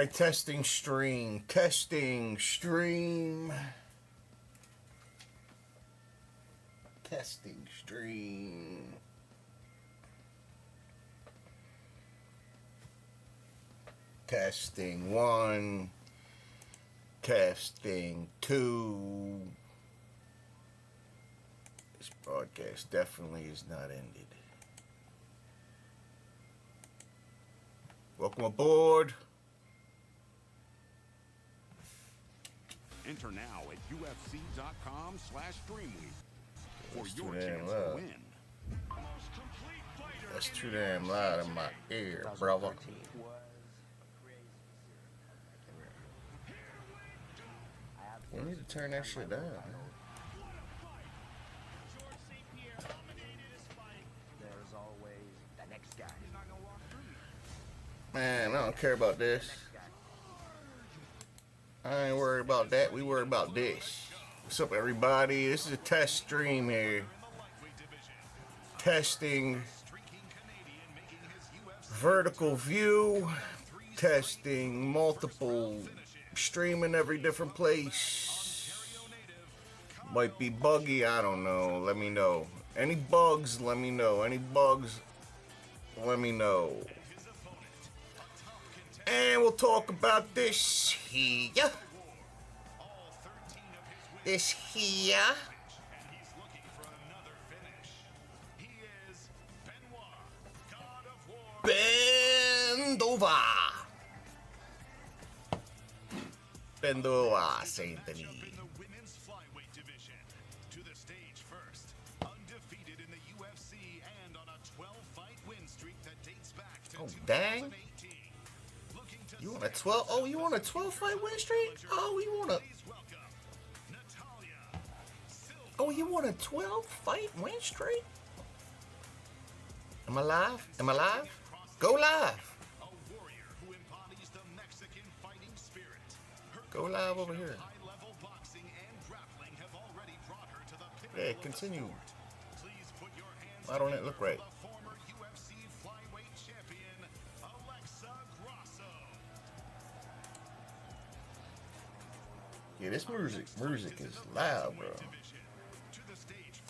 Alright, testing stream. Testing stream. Testing stream. Testing 1. Testing 2. This broadcast definitely is not ended. Welcome aboard. Enter now at UFC.com/Dreamweek for your too damn chance loud. to win. That's too damn loud in my ear, brother. You need to turn that shit down. There's always the next guy. Man, I don't care about this. I ain't worried about that. We worried about this. What's up, everybody? This is a test stream here. Testing vertical view. Testing multiple. Streaming every different place. Might be buggy. I don't know. Let me know. Any bugs, let me know. Any bugs, let me know. And we'll talk about this here. This here. Bend over. Bend over, Saint Denis. To the stage first, undefeated in the UFC and on a 12-fight win streak that dates back to Oh, dang. 2018. You on a 12? Oh, you on a 12-fight win streak? Oh, you on a... Oh, you on a 12-fight win streak? Am I live? Am I live? Go live. A warrior who embodies the Mexican fighting spirit. Go live over here. High-level boxing and grappling have already brought her to the pinnacle Yeah, of the continue. sport. Please put your hands Why don't it look right? together for the former UFC flyweight champion, Alexa Grasso. Yeah, this music is loud, bro. To the stage.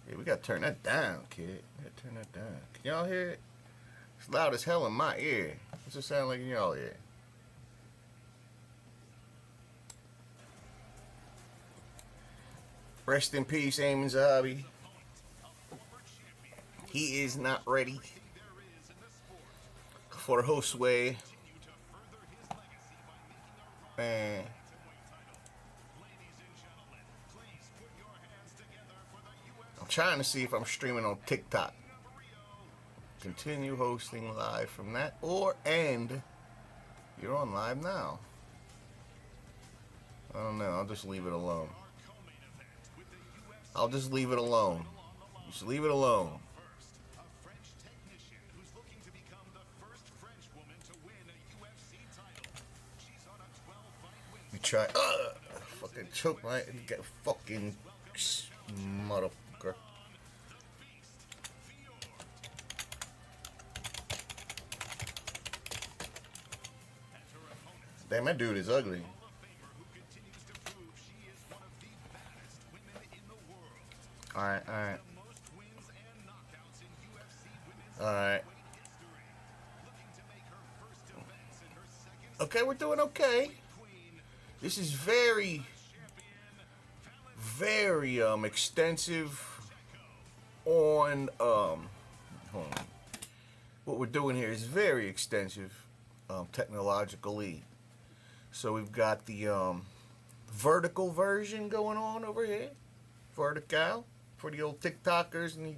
Yeah, we gotta turn that down, kid. We gotta turn that down. Can y'all hear it? It's loud as hell in my ear. What's it sound like in y'all ear? Rest in peace, Eamon Zahabi. He is not ready for Josue. Man. I'm trying to see if I'm streaming on TikTok. Continue hosting live from that, and you're on live now. I don't know. I'll just leave it alone. I'll just leave it alone. Just leave it alone. A French technician who's looking to become the first French woman to win a UFC title. She's on a 12-fight win. You try. Fucking choke my. Get fucking motherfucker. Damn, that dude is ugly. Alright, alright. Alright. Okay, we're doing okay. This is very extensive on hold on. What we're doing here is very extensive technologically. So we've got the vertical version going on over here. Vertical for the old TikTokers and the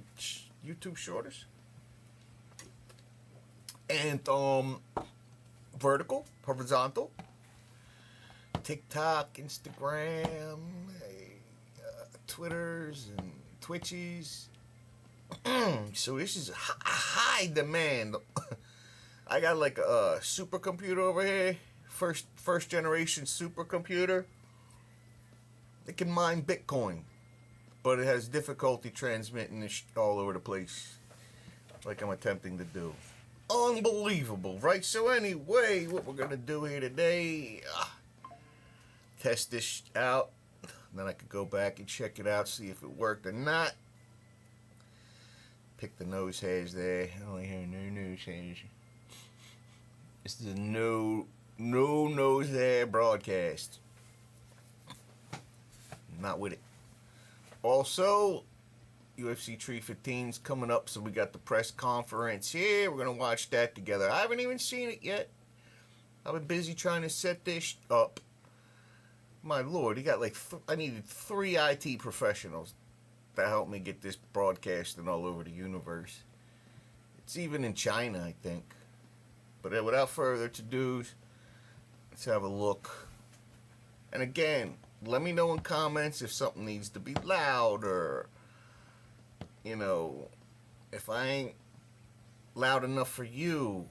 YouTube shorters. And vertical, horizontal. TikTok, Instagram, Twitters and Twitches. So this is high demand. I got like a supercomputer over here, first generation supercomputer. It can mine Bitcoin, but it has difficulty transmitting this all over the place, like I'm attempting to do. unbelievable, right? So anyway, what we're gonna do here today, test this out. Then I could go back and check it out, see if it worked or not. Pick the nose hairs there. I only hear no nose hairs. This is a no nose hair broadcast. Not with it. Also, UFC 315's coming up, so we got the press conference here. We're gonna watch that together. I haven't even seen it yet. I've been busy trying to set this up. My lord, he got like I needed 3 IT professionals to help me get this broadcasting all over the universe. It's even in China, I think. But without further ado, let's have a look. And again, let me know in comments if something needs to be louder. You know, if I ain't loud enough for you,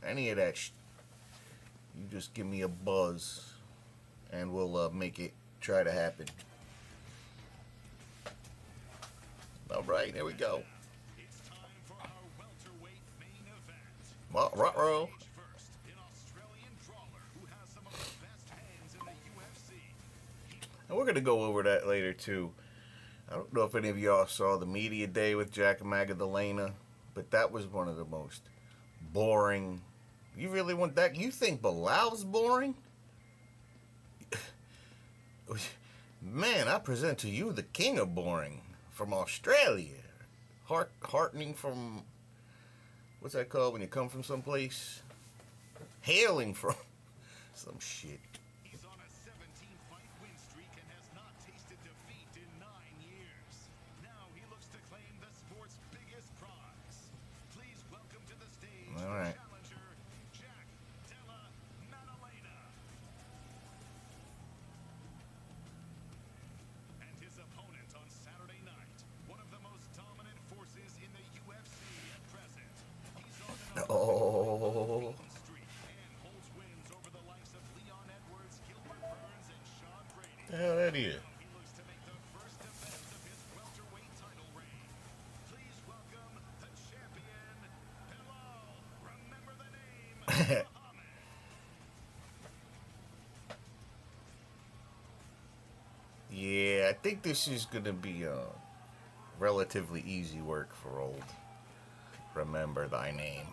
any of that you just give me a buzz and we'll make it try to happen. All right, there we go. It's time for our welterweight main event. Well, ruh-roh. First, an Australian brawler who has some of the best hands in the UFC. And we're going to go over that later, too. I don't know if any of y'all saw the media day with Jack Magdalena, but that was one of the most boring. You really want that? You think Bilal's boring? Man, I present to you the king of boring from Australia. Heartening from, what's that called when you come from someplace? Hailing from some shit. He's on a 17-fight win streak and has not tasted defeat in 9 years. Now he looks to claim the sport's biggest prize. Please welcome to the stage All right. challenger, Jack Della Maddalena. And his opponent on Saturday night, one of the most dominant forces in the UFC at present. He's on an Oh. streak and holds wins over the likes of Leon Edwards, Gilbert Burns, and Sean Brady. The hell that is? He looks to make the first defense of his welterweight title reign. Please welcome the champion, Bilal. Remember the name, Muhammad. Yeah, I think this is going to be relatively easy work for old Remember Thy Name.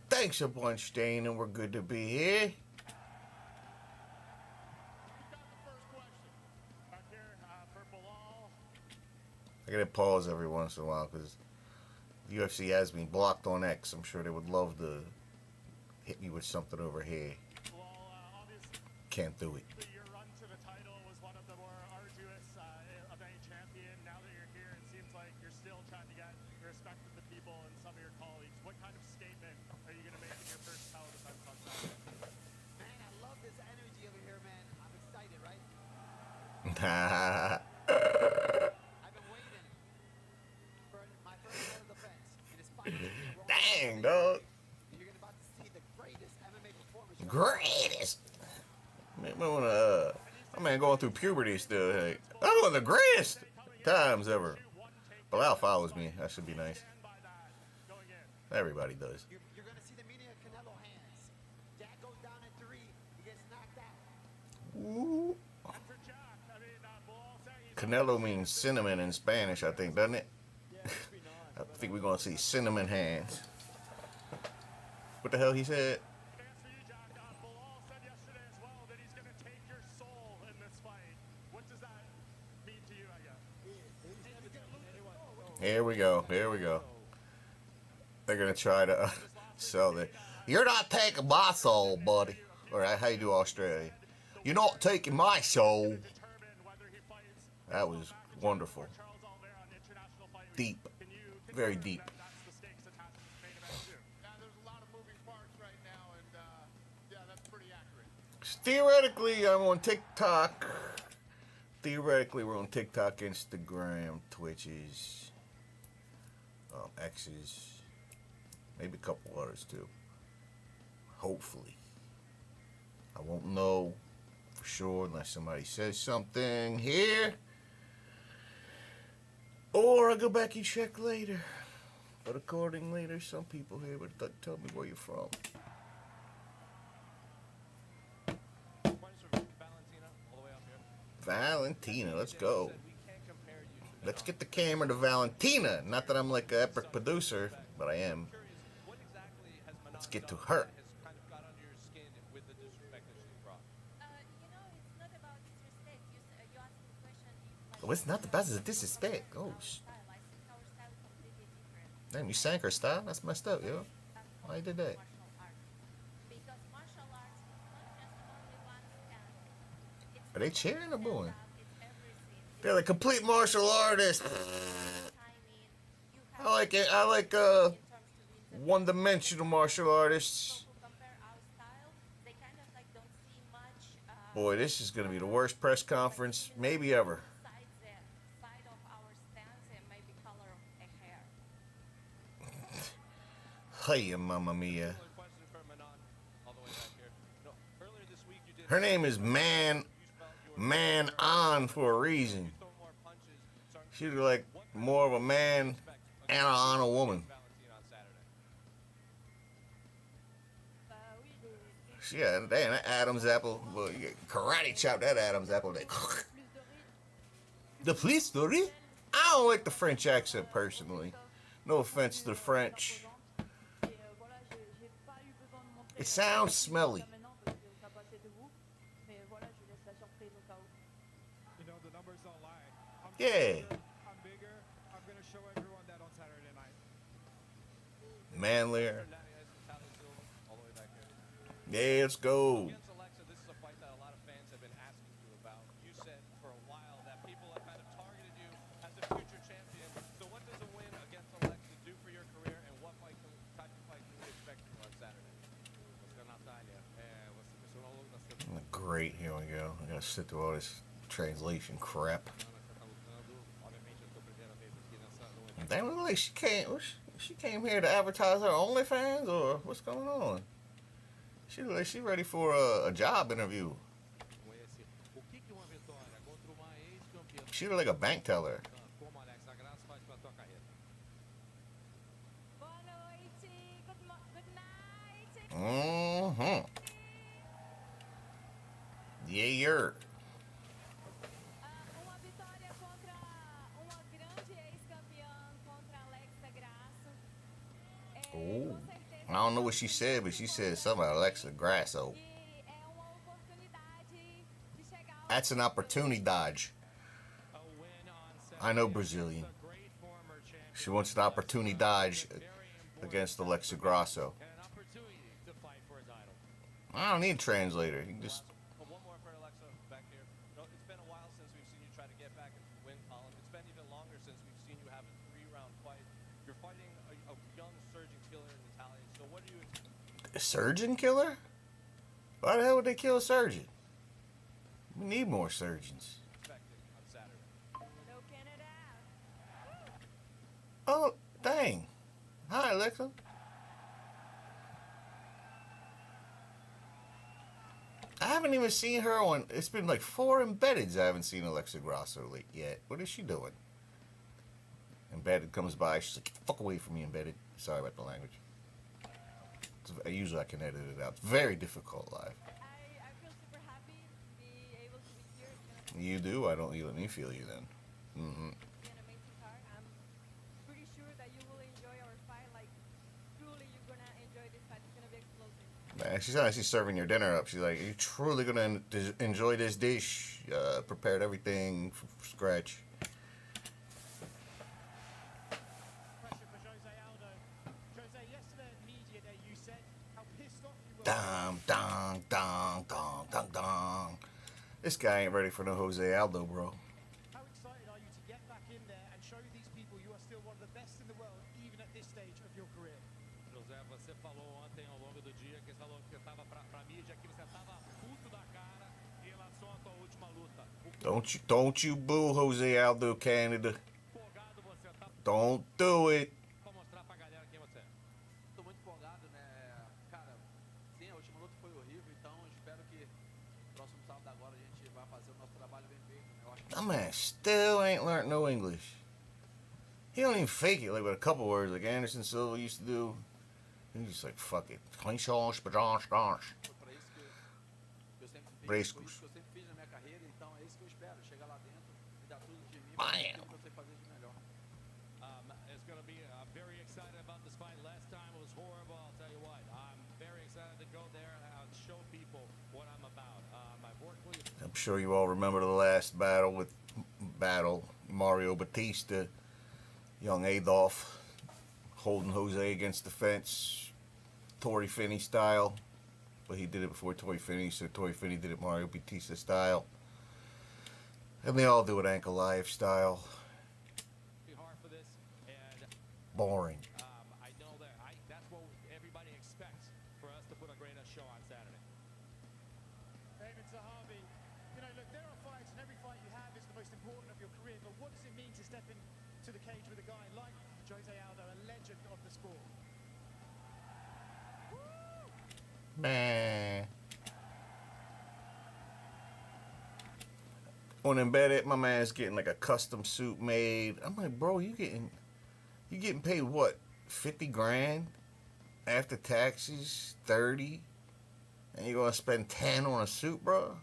Thanks a bunch, Dane, and we're good to be here. I gotta pause every once in a while because UFC has been blocked on X. I'm sure they would love to hit me with something over here. Obviously, Can't do it. your run to the title was one of the more arduous of any champion. Now that you're here, it seems like you're still trying to get the respect of the people and some of your colleagues. What kind of statement are you going to make in your first title defense on Saturday? Man, I love this energy over here, man. I'm excited, right? I've been waiting for my first title defense. And it's finally here. Dang, dog. You're about to see the greatest MMA performance. Greatest. Man, my man going through puberty still. Hey, I'm one of the greatest times ever. Bilal follows me. That should be nice. Stand by that going in. Everybody does. You're going to see the meaning of Canelo hands. Jack goes down in 3. He gets knocked out. Ooh. And for Jack, I mean, Bilal said he's Canelo means cinnamon in Spanish, I think, doesn't it? I think we're going to see cinnamon hands. What the hell he said? Advance for you, Jack. Bilal said yesterday as well that he's going to take your soul in this fight. What does that mean to you, I guess? Here we go. Here we go. They're going to try to sell it. You're not taking my soul, buddy. All right, how you do, Australia? You're not taking my soul. Determine whether he fights That was wonderful. Charles Oliveira on International Fight Week. Deep. Can you Very confirm deep. that that's the stakes attached to this main event too? Yeah, there's a lot of moving parts right now, and yeah, that's pretty accurate. Theoretically, I'm on TikTok. Theoretically, we're on TikTok, Instagram, Twitches, X's, maybe a couple others too. Hopefully. I won't know for sure unless somebody says something here. Or I go back and check later. But accordingly, there's some people here that tell me where you're from. Valentina, all the way up here. Valentina, let's go. We can't compare you to Let's get the camera to Valentina. Not that I'm like an epic producer, but I am. curious, what exactly has Manon Let's get to done her. that has kind of got under your skin with the disrespect that she's brought? It's not about disrespect. You asked the question if Oh, it's not the best, it's a disrespect. Oh, style. I think our style is completely different. damn, you sank her style? That's messed up, yo. Why you did that? Martial arts. Because martial arts is not just only one stance. It's Are they cheering or booing? it's everything. They're like complete martial artists. Timing. You have I like it. I like in terms to win the one-dimensional martial artists. who compare our style, they kind of like don't see much Boy, this is gonna be the worst press conference maybe ever. besides the side of our stance and maybe color of a hair. Hey, mamma mia. Another question for Manon, all the way back here. No, earlier this week you did. Her name is Man On for a reason. Throw more punches. Starting She's like more of a man and on a woman. Valentina on Saturday. Yeah, damn, that Adam's apple. Well, you karate chop that Adam's apple. They the police story? I don't like the French accent personally. No offense to the French. It sounds smelly. You know, the numbers don't lie. I'm Yeah. stronger, I'm bigger. I'm going to show everyone that on Saturday night. Manlier. All the way back here. Yeah, let's go. Against Alexa, this is a fight that a lot of fans have been asking you about. You said for a while that people have kind of targeted you as a future champion. So what does a win against Alexa do for your career, and what type of fight can we expect from you on Saturday? Great, here we go. I gotta sit through all this translation crap. Damn, look like she came here to advertise her OnlyFans, or what's going on? She look like she ready for a job interview. She look like a bank teller. Boa noite. Good night. Mm-hmm. Yeah, you're. Uma vitória contra uma grande ex-campeã contra Alexa Grasso. Oh. I don't know what she said, but she said something about Alexa Grasso. E é uma oportunidade de chegar ao That's an opportunity dodge. I know Brazilian. She wants an opportunity dodge against Alexa Grasso. I don't need a translator. You can just. One more for Alexa back here. No, it's been a while since we've seen you try to get back into the win column. It's been even longer since we've seen you have a 3-round fight. You're fighting a young surging killer in Italia. So what do you A surgeon killer? Why the hell would they kill a surgeon? We need more surgeons. expect on Saturday? No Canada. Oh, dang. Hi, Alexa. I haven't even seen her on. It's been like 4 embeddeds. I haven't seen Alexa Grasso yet. What is she doing? Embedded comes by. She's like, "Get the fuck away from me, Embedded." Sorry about the language. Usually I can edit it out. It's very difficult live. I feel super happy to be able to be here. It's gonna You do? I don't. You let me feel you then. Mm-hmm. be an amazing card. I'm pretty sure that you will enjoy our fight. Like, truly, you're gonna enjoy this fight. It's gonna be explosive. Man, she's like she's serving your dinner up. She's like, "Are you truly gonna enjoy this dish? Prepared everything from scratch." Pressure for Jose Aldo. Jose, yesterday at Media Day, you said how pissed off you were. Dong, dong, dong, dong, dong, dong. This guy ain't ready for no Jose Aldo, bro. How excited are you to get back in there and show these people you are still one of the best in the world, even at this stage of your career? José, você falou ontem ao longo do dia que falou que estava pra mídia que você estava puto da cara em relação à tua última luta. Don't you boo Jose Aldo, Canada. Empolgado você tá Don't do it. pra mostrar pra galera quem você é. Tô muito empolgado, né? Cara, sim, a última luta foi horrível, então espero que próximo sábado agora a gente vai fazer o nosso trabalho bem feito, né? Eu acho que That man still ain't learned no English. He don't even fake it like with a couple words like Anderson Silva used to do. He's just like, fuck it. Foi pra isso que eu sempre fiz. Foi Briscos. isso que eu sempre fiz na minha carreira, então é isso que eu espero. Chegar lá dentro e dar tudo de mim Bam. pra aquilo que eu sei fazer de melhor. It's going to be very excited about this fight. Last time it was horrible. I'll tell you what. I'm very excited to go there and show people what I'm about. I've worked with. I'm sure you all remember the last battle with Mario Batista, young Adolf, holding Jose against the fence, Torrey Finney style. But he did it before Torrey Finney, so Torrey Finney did it Mario Batista style. And they all do it Ankalaev style. Be hard for this, and Boring. I know that's what everybody expects for us to put a great show on Saturday. David Zahavi, you know, look, there are fights, and every fight you have is the most important of your career, but what does it mean to step into the cage with a guy like Jose Aldo, a legend of the sport? Man. On Embedded, my man's getting like a custom suit made. I'm like, bro, you getting paid what? 50 grand after taxes, 30, and you're gonna spend 10 on a suit, bro?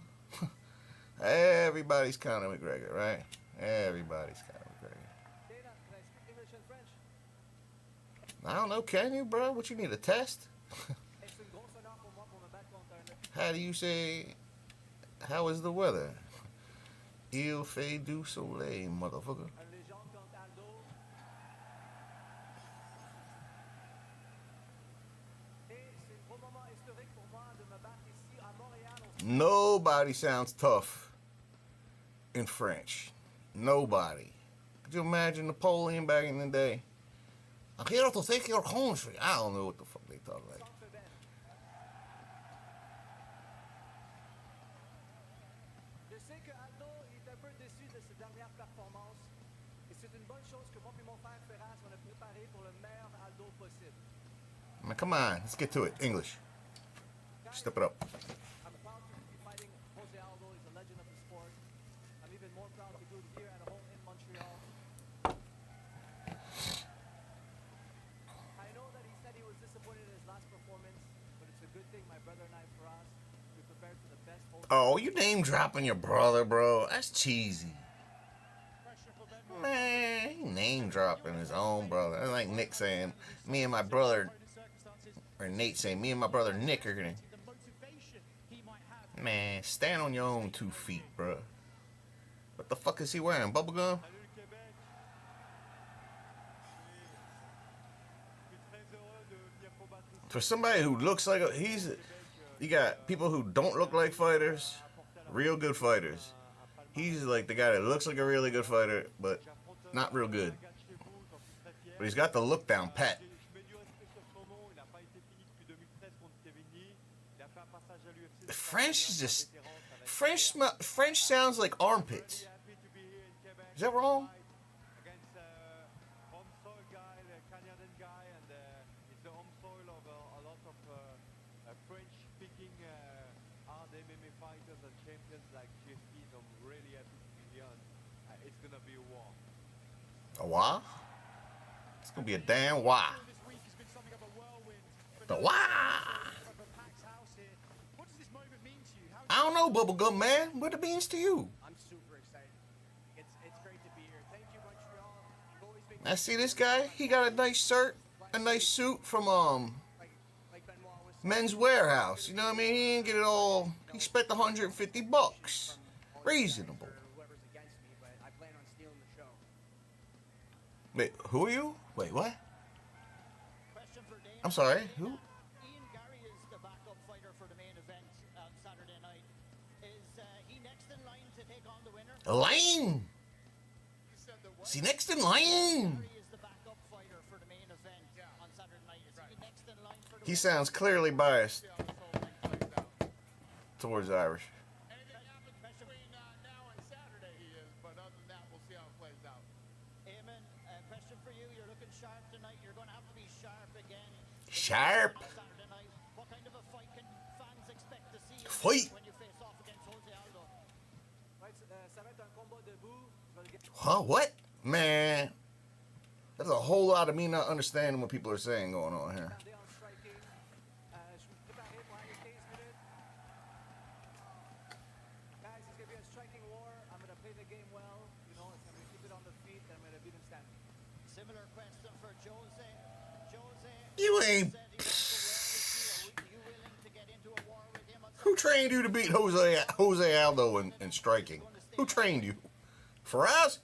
Everybody's Conor McGregor, right? Everybody's Conor McGregor. Dana, can I speak English and French? I don't know, can you, bro? What you need, a test? C'est une grosse honneur pour moi pour me battre contre un... How do you say, how is the weather? Il fait du soleil, motherfucker. Une légende contre Aldo. Et c'est un gros moment historique pour moi de me battre ici à Montréal. Nobody sounds tough in French. Nobody. Could you imagine Napoleon back in the day? I'm here to take your country. I don't know what the fuck they talk like. Centre Bell. Je sais que Aldo est un peu déçu de ses dernières performances. Et c'est une bonne chose que moi et mon frère Ferraz, on a préparé pour le meilleur Aldo possible. I mean, come on, let's get to it. English. Step it up. I'm proud to be fighting Jose Aldo. He's a legend of the sport. I'm even more proud to do it here at home in Montreal. I know that he said he was disappointed in his last performance, but it's a good thing my brother and I, for us, we prepared for the best Jose. Oh, you name dropping your brother, bro. That's cheesy. Question for Ben. Man, he name dropping his own brother. That's like Nick saying, me and my brother, or Nate saying, me and my brother Nick are gonna. The motivation he might have. Man, stand on your own 2 feet, bro. What the fuck is he wearing? Bubblegum? For somebody who looks like you got people who don't look like fighters, real good fighters. He's like the guy that looks like a really good fighter, but not real good. But he's got the look down pat. French is just French sounds like armpits. Is that wrong? Against home soil guy, the Canadian guy, and it's the home soil of a lot of French-speaking hard MMA fighters and champions like GSP. So I'm really happy to be here. And, it's gonna be a war. A wah? It's gonna be a damn wah. This week has been something of a whirlwind. The wah! Of a packed house here. What does this moment mean to you? How I don't know, Bubblegum Man. What it means to you? I'm super excited. It's great to be here. Thank you, Montreal. You've always been I see this guy. He got a nice shirt, a nice suit from like Benoit was Men's Warehouse. You know what I mean? He didn't get it all. He spent $150. Reasonable. for whoever's against me, but I plan on stealing the show. Wait, who are you? Wait, what? question for Dana? I'm sorry. Who? Ian Gary is the backup fighter for the main event on Saturday night. Is he next in line to take on the winner? Lane. You said the Is he next in line? Gary is the backup fighter for the main event on Saturday night. Is he next in line for the He sounds clearly biased See how this whole thing plays out. towards Irish. Anything happens between now and Saturday, he is. But other than that, we'll see how it plays out. Eamon, question for you. You're looking sharp tonight. You're going to have to be sharp again. Sharp. On Saturday night. What kind of a fight can fans expect to see Fight. when you face off against Jose Aldo? Ouais, ça va être un combat debout. Je vais le gagner. Huh? What? Man. There's a whole lot of me not understanding what people are saying going on here. Regardez en striking. Je suis préparé pour aller 15 minutes. Guys, it's going to be a striking war. I'm going to play the game well. You know, I'm going to keep it on the feet. I'm going to beat him standing. Similar question for Jose. Jose You ain't. said he wants to war with you. Are you willing to get into a war with him on Who trained you to beat Jose Aldo in striking? Who trained you? Faraz?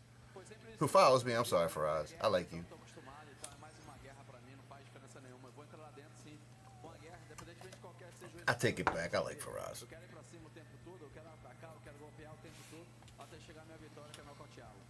Who follows me? I'm sorry, Faraz. I like you. Tô acostumado, então é mais uma guerra pra mim, não faz diferença nenhuma. Eu vou entrar lá dentro sim. Uma guerra, independentemente de qualquer seja o I take it back. I like Faraz. Eu quero ir pra cima o tempo todo, eu quero atacar, eu quero golpear o tempo todo, até chegar a minha vitória, que é nocauteá-lo.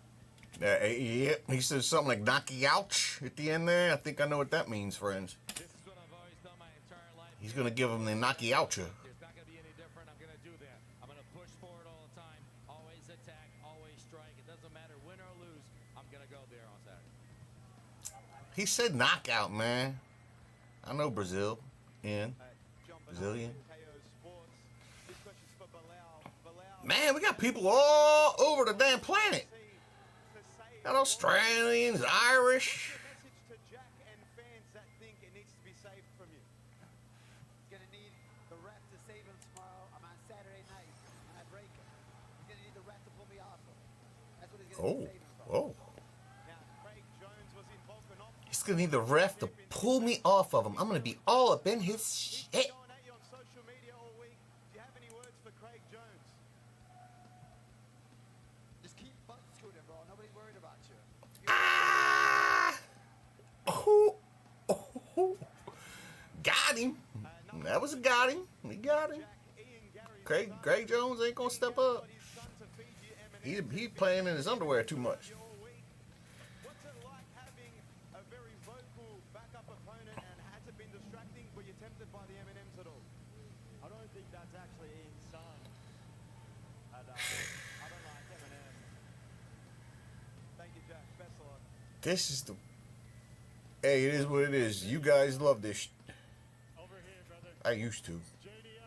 Yeah, he says something like knocky ouch at the end there. I think I know what that means, friends. This is what I've always done my entire life. He's gonna give him the knocky oucha. It's not going to be any different. I'm going to do that. I'm going to push forward all the time. Always attack. Always strike. It doesn't matter win or lose. I'm going to go there on Saturday. He said knockout, man. I know Brazil. Brazilian. Man, we got people all over the damn planet. Got Australians, Irish. Message to Jack and fans that think it needs to be saved from you. He's going to need the ref to save him tomorrow. I'm on Saturday night, and I break him. He's going to need the ref to pull me off him. That's what he's going to need to save him from. Oh. Now, Craig Jones was involved in off. He's gonna need the ref to pull me off of him. I'm gonna be all up in his shit. Going at you on social media all week. Do you have any words for Craig Jones? Just keep butt scooting, bro. Nobody's worried about you. Ah! Oh, oh, oh. Got him. That was a got him. We got him. Craig Jones ain't gonna step up. He playing in his underwear too much. What's it like having a very vocal backup opponent, and has it been distracting? Were you tempted by the M&Ms at all? I don't think that's actually in song. And, I don't like Eminem. Thank you, Jack. Best of luck. This is the. Hey, it is what it is. You guys love this. Over here, brother. I used to. JD,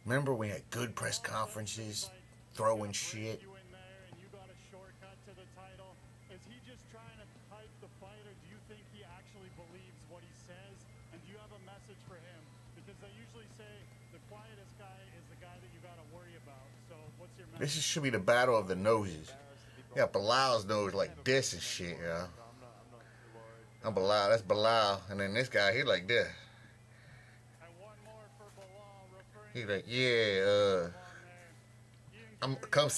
Remember we had good press conferences, throwing shit. you in there and you got a shortcut to the title. Is he just trying to hype the fight, or do you think he actually believes what he says? And do you have a message for him? Because they usually say the quietest guy is the guy that you got to worry about. So what's your message? Should be the battle of the noses. Yeah, Bilal's nose like this and shit, yeah. I'm Bilal, that's Bilal. And then this guy, he like this. And one more for Bilal, referring He like, yeah, come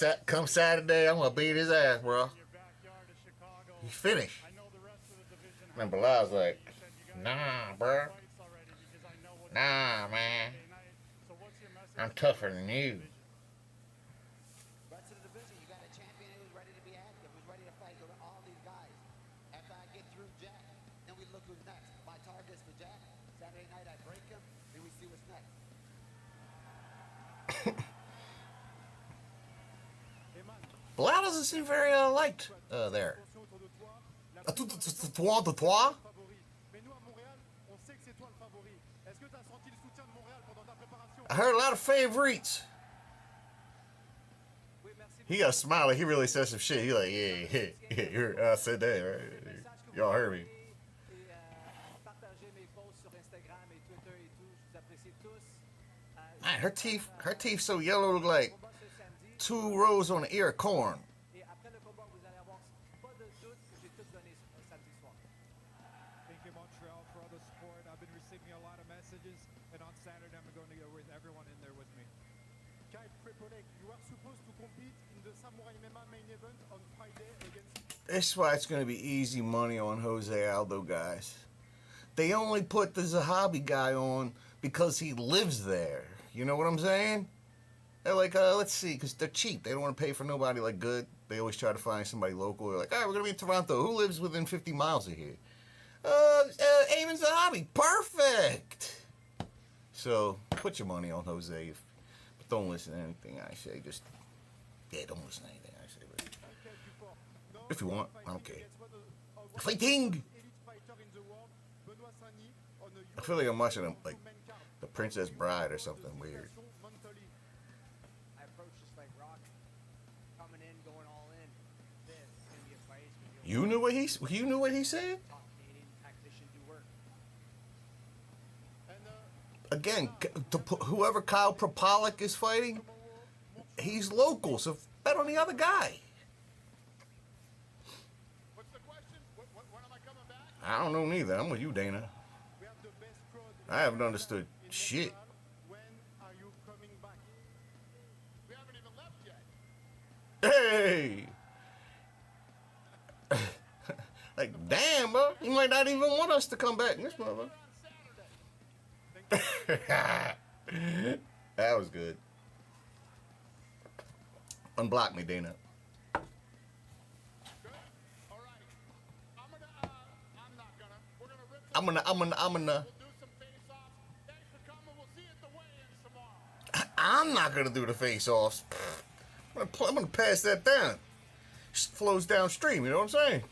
Saturday, I'm gonna beat his ass, bro. your backyard of Chicago. He finished. I know the rest of the division. And Bilal's like, You said you guys nah, have bro. fights already because I know what's Nah, man. Saturday night. So what's your message I'm to tougher the than rest of the you. division? Rest of the division, you got a champion who's ready to be active, who's ready to fight with all these guys. After I get through Jack, then we look who's next. My target's for Jack. Saturday night I break him, then we see what's next. Bilal doesn't seem very liked there. Toi. favori. Mais nous à Montréal, on sait que c'est toi le favori. Est-ce que tu as senti le soutien de Montréal pendant ta préparation? I heard a lot of favorites. He got a smile like he really said some shit. He like, yeah, I said that, right? Y'all heard me. Et partagez mes posts sur Instagram et Twitter et tout. Je vous apprécie tous. Man, her teeth so yellow, look like Combat ce samedi. 2 rows on an ear of corn. Et après le combat, vous allez avoir pas de doute que j'ai tout donné samedi soir. Thank you, Montreal, for all the support. I've been receiving a lot of messages, and on Saturday I'm going to go with everyone in there with me. Kai Prepoleg, you are supposed to compete in the Samurai MMA main event on Friday against That's why it's going to be easy money on Jose Aldo, guys. They only put the Zahabi guy on because he lives there. You know what I'm saying? They're like, let's see, because they're cheap. They don't want to pay for nobody like good. They always try to find somebody local. They're like, all right, we're going to be in Toronto. Who lives within 50 miles of here? Eamon Zahabi. Perfect. So put your money on Jose. But don't listen to anything I say. Just, don't listen to anything I say. But if you want, I don't care. Fighting! I feel like I'm watching like The Princess Bride or something weird. I approach this like Rock, coming in, going all in. This is gonna be a fight. It's gonna be You knew what he said? Top Canadian tactician do work. Again, whoever Kyle Propalik is fighting, he's local, so bet on the other guy. What's the question? When am I coming back? I don't know neither. I'm with you, Dana. We have the best crowd I haven't understood in shit. Montreal. When are you coming back? We haven't even left yet. Hey! Like, damn, bro. You might not even want us to come back in this motherfucker. On Saturday. That was good. Unblock me, Dana. Good? All right. I'm not gonna. We're gonna rip this I'm gonna. We'll do some face-offs. Thanks for coming. We'll see you at the weigh-ins tomorrow. I'm not gonna do the face-offs. I'm gonna pass that down. Just flows downstream. You know what I'm saying?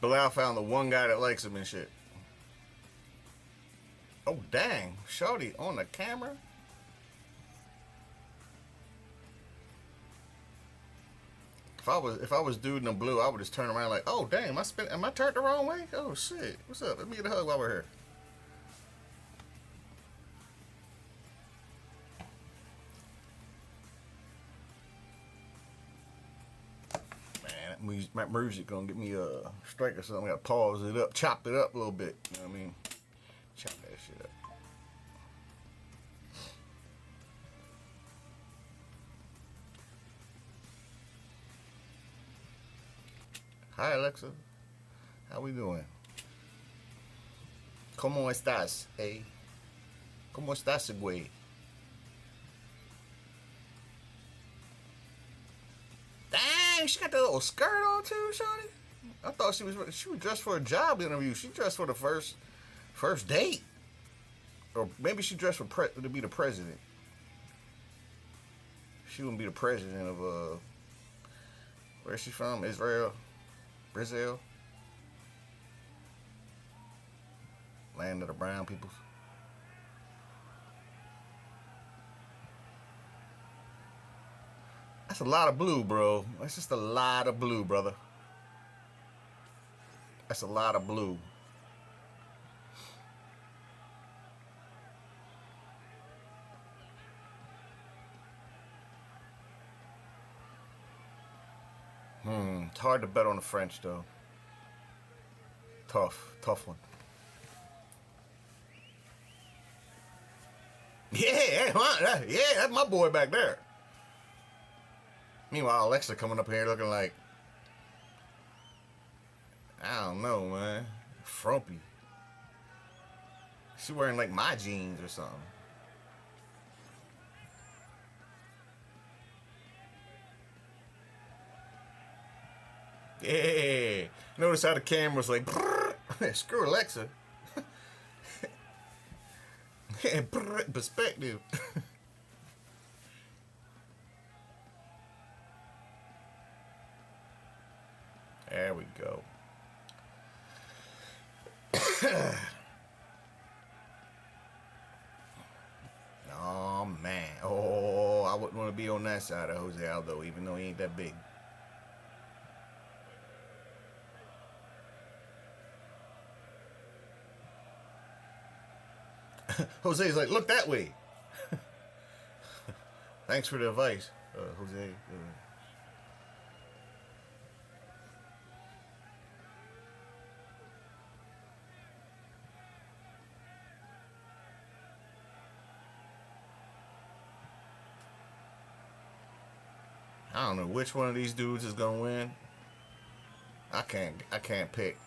Bilal found the one guy that likes him and shit. Oh dang, shorty on the camera. If I was dude in the blue, I would just turn around like, oh dang, am I turned the wrong way? Oh shit, what's up? Let me get a hug while we're here. My music gonna get me a strike or something. I gotta pause it up, chop it up a little bit. You know what I mean? Chop that shit up. Hi Alexa, how we doing? ¿Cómo estás? Hey, ¿cómo estás, güey? Dang, she got that little skirt on too, shawty. I thought she was dressed for a job interview. She dressed for the first date, or maybe she dressed for to be the president. She wouldn't be the president of where's she from? Israel, Brazil, land of the brown peoples. That's a lot of blue, bro. That's just a lot of blue, brother. That's a lot of blue. It's hard to bet on the French, though. Tough one. Yeah, that's my boy back there. Meanwhile, Alexa coming up here looking like, I don't know, man, frumpy. She wearing like my jeans or something. Yeah. Notice how the camera's like, screw Alexa. Perspective. There we go. Oh man. Oh, I wouldn't want to be on that side of Jose Aldo, even though he ain't that big. Jose's like, look that way. Thanks for the advice, Jose. I don't know which one of these dudes is gonna win. I can't pick.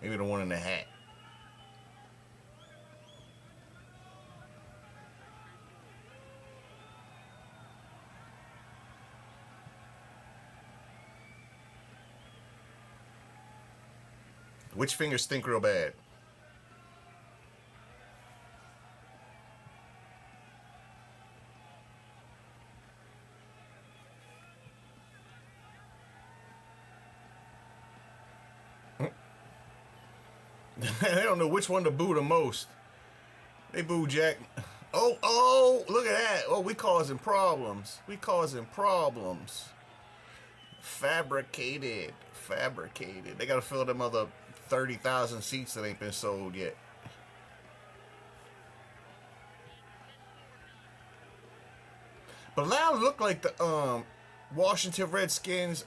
Maybe the one in the hat. Which fingers stink real bad? They don't know which one to boo the most. They boo Jack. Oh, look at that. Oh, we causing problems. We causing problems. Fabricated. They got to fill them other 30,000 seats that ain't been sold yet. But now look like the Washington Redskins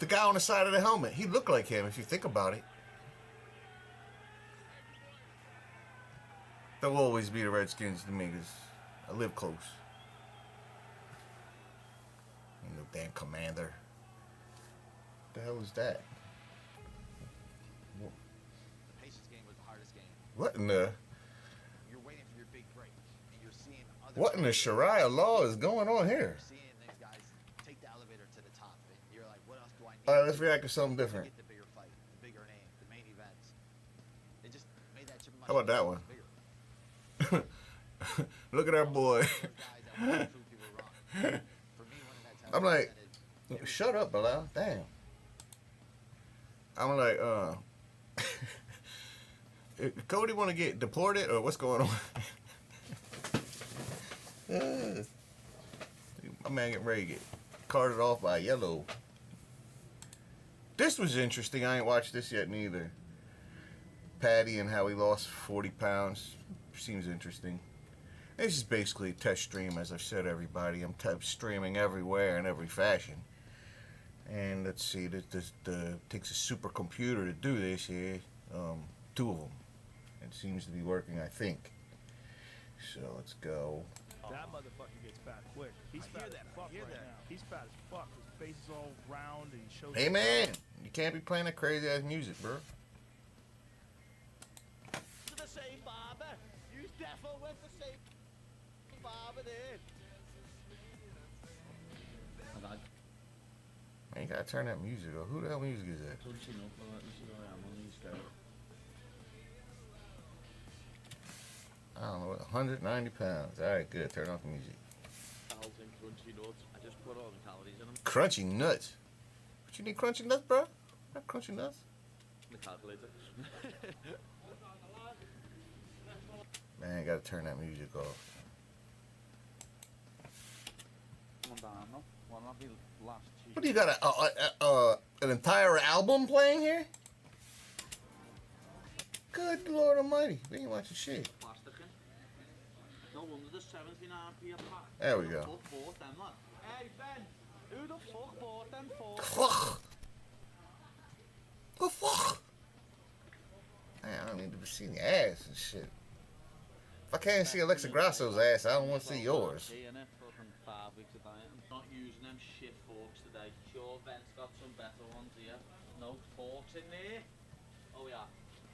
the guy on the side of the helmet. He looked like him if you think about it. They'll always be the Redskins to me because I live close. You know, damn Commander. What the hell is that? The patience game was the hardest game. What in the... You're waiting for your big break, and you're seeing other... What in the Sharia law is going on here? You're seeing these guys take the elevator to the top, and you're like, what else do I need? All right, let's react to something different. Get the bigger fight, the bigger name, the main events. They just made that much. How about that one? Look at our boy. I'm like, shut up, Bilal. Damn. I'm like, Cody want to get deported or what's going on? My man getting ready to get carted off by Yellow. This was interesting. I ain't watched this yet neither. Patty and how he lost 40 pounds. Seems interesting. This is basically a test stream, as I've said, everybody. I'm streaming everywhere in every fashion. And let's see, this takes a supercomputer to do this here. 2 of them. It seems to be working, I think. So let's go. That motherfucker gets fat quick. He's fat as fuck right now. He's fat as fuck. His face is all round and he shows... Hey man, you can't be playing that crazy ass music, bro. To the same barber. You defo went the same barber there. Man, you gotta turn that music off. Who the hell music is that? I don't know, 190 pounds. Alright, good. Turn off the music. Crunchy nuts. I just put all the calories in them. Crunchy nuts? What you need crunchy nuts, bro? Not crunchy nuts. The calculator. Man, I gotta turn that music off. What do you got? An entire album playing here? Good Lord Almighty, we ain't watching shit. No wonder there's 79p a pack. There we go. Hey Ben, who the fuck bought them for? Fuck. The fuck? Man, I don't need to be seeing the ass and shit. If I can't see Alexa Grasso's ass, I don't want to see yours. 5 weeks of diet. I'm not using them shit forks today. Sure, Ben's got some better ones here. No forks in there. Oh yeah.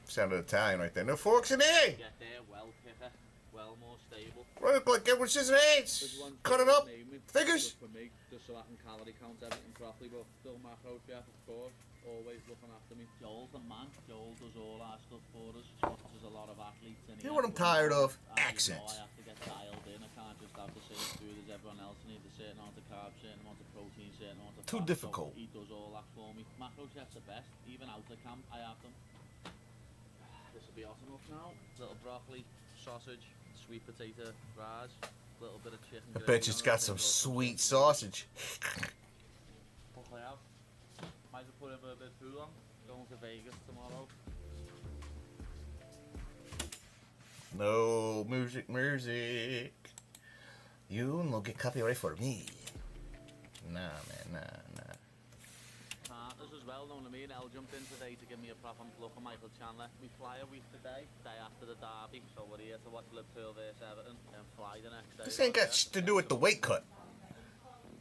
Sounded Italian right there. No forks in there. Get there, well picker, well more stable. Look like everyone's just hands. Cut it up. Figures. For me, just so I can calorie count everything properly, but still macro chef, of course. Always looking after me. Joel's the man. Joel does all our stuff for us. There's a lot of athletes in here. You know what I'm tired of? I Accents. have to get dialed in. I can't just have the same food as everyone else. I need a certain amount of carbs, certain amount of protein, certain amount of Too fat. difficult. So he does all that for me. Macro chef's the best. Even out of camp, I have them. This will be hot enough now. Little broccoli, sausage, sweet potato, fries, little bit of chicken. I bet you it's got some sweet sausage. Hopefully I have. Might have put him a bit of food on. Going to Vegas tomorrow. No music. You no get copyright for me. Nah, man, nah. Partners as well, known to me, and Elle jumped in today to give me a proper look at Michael Chandler. We fly a week today, day after the derby, so we're here to watch Liverpool versus Everton, and fly the next day. This ain't got shit to do with the weight cut.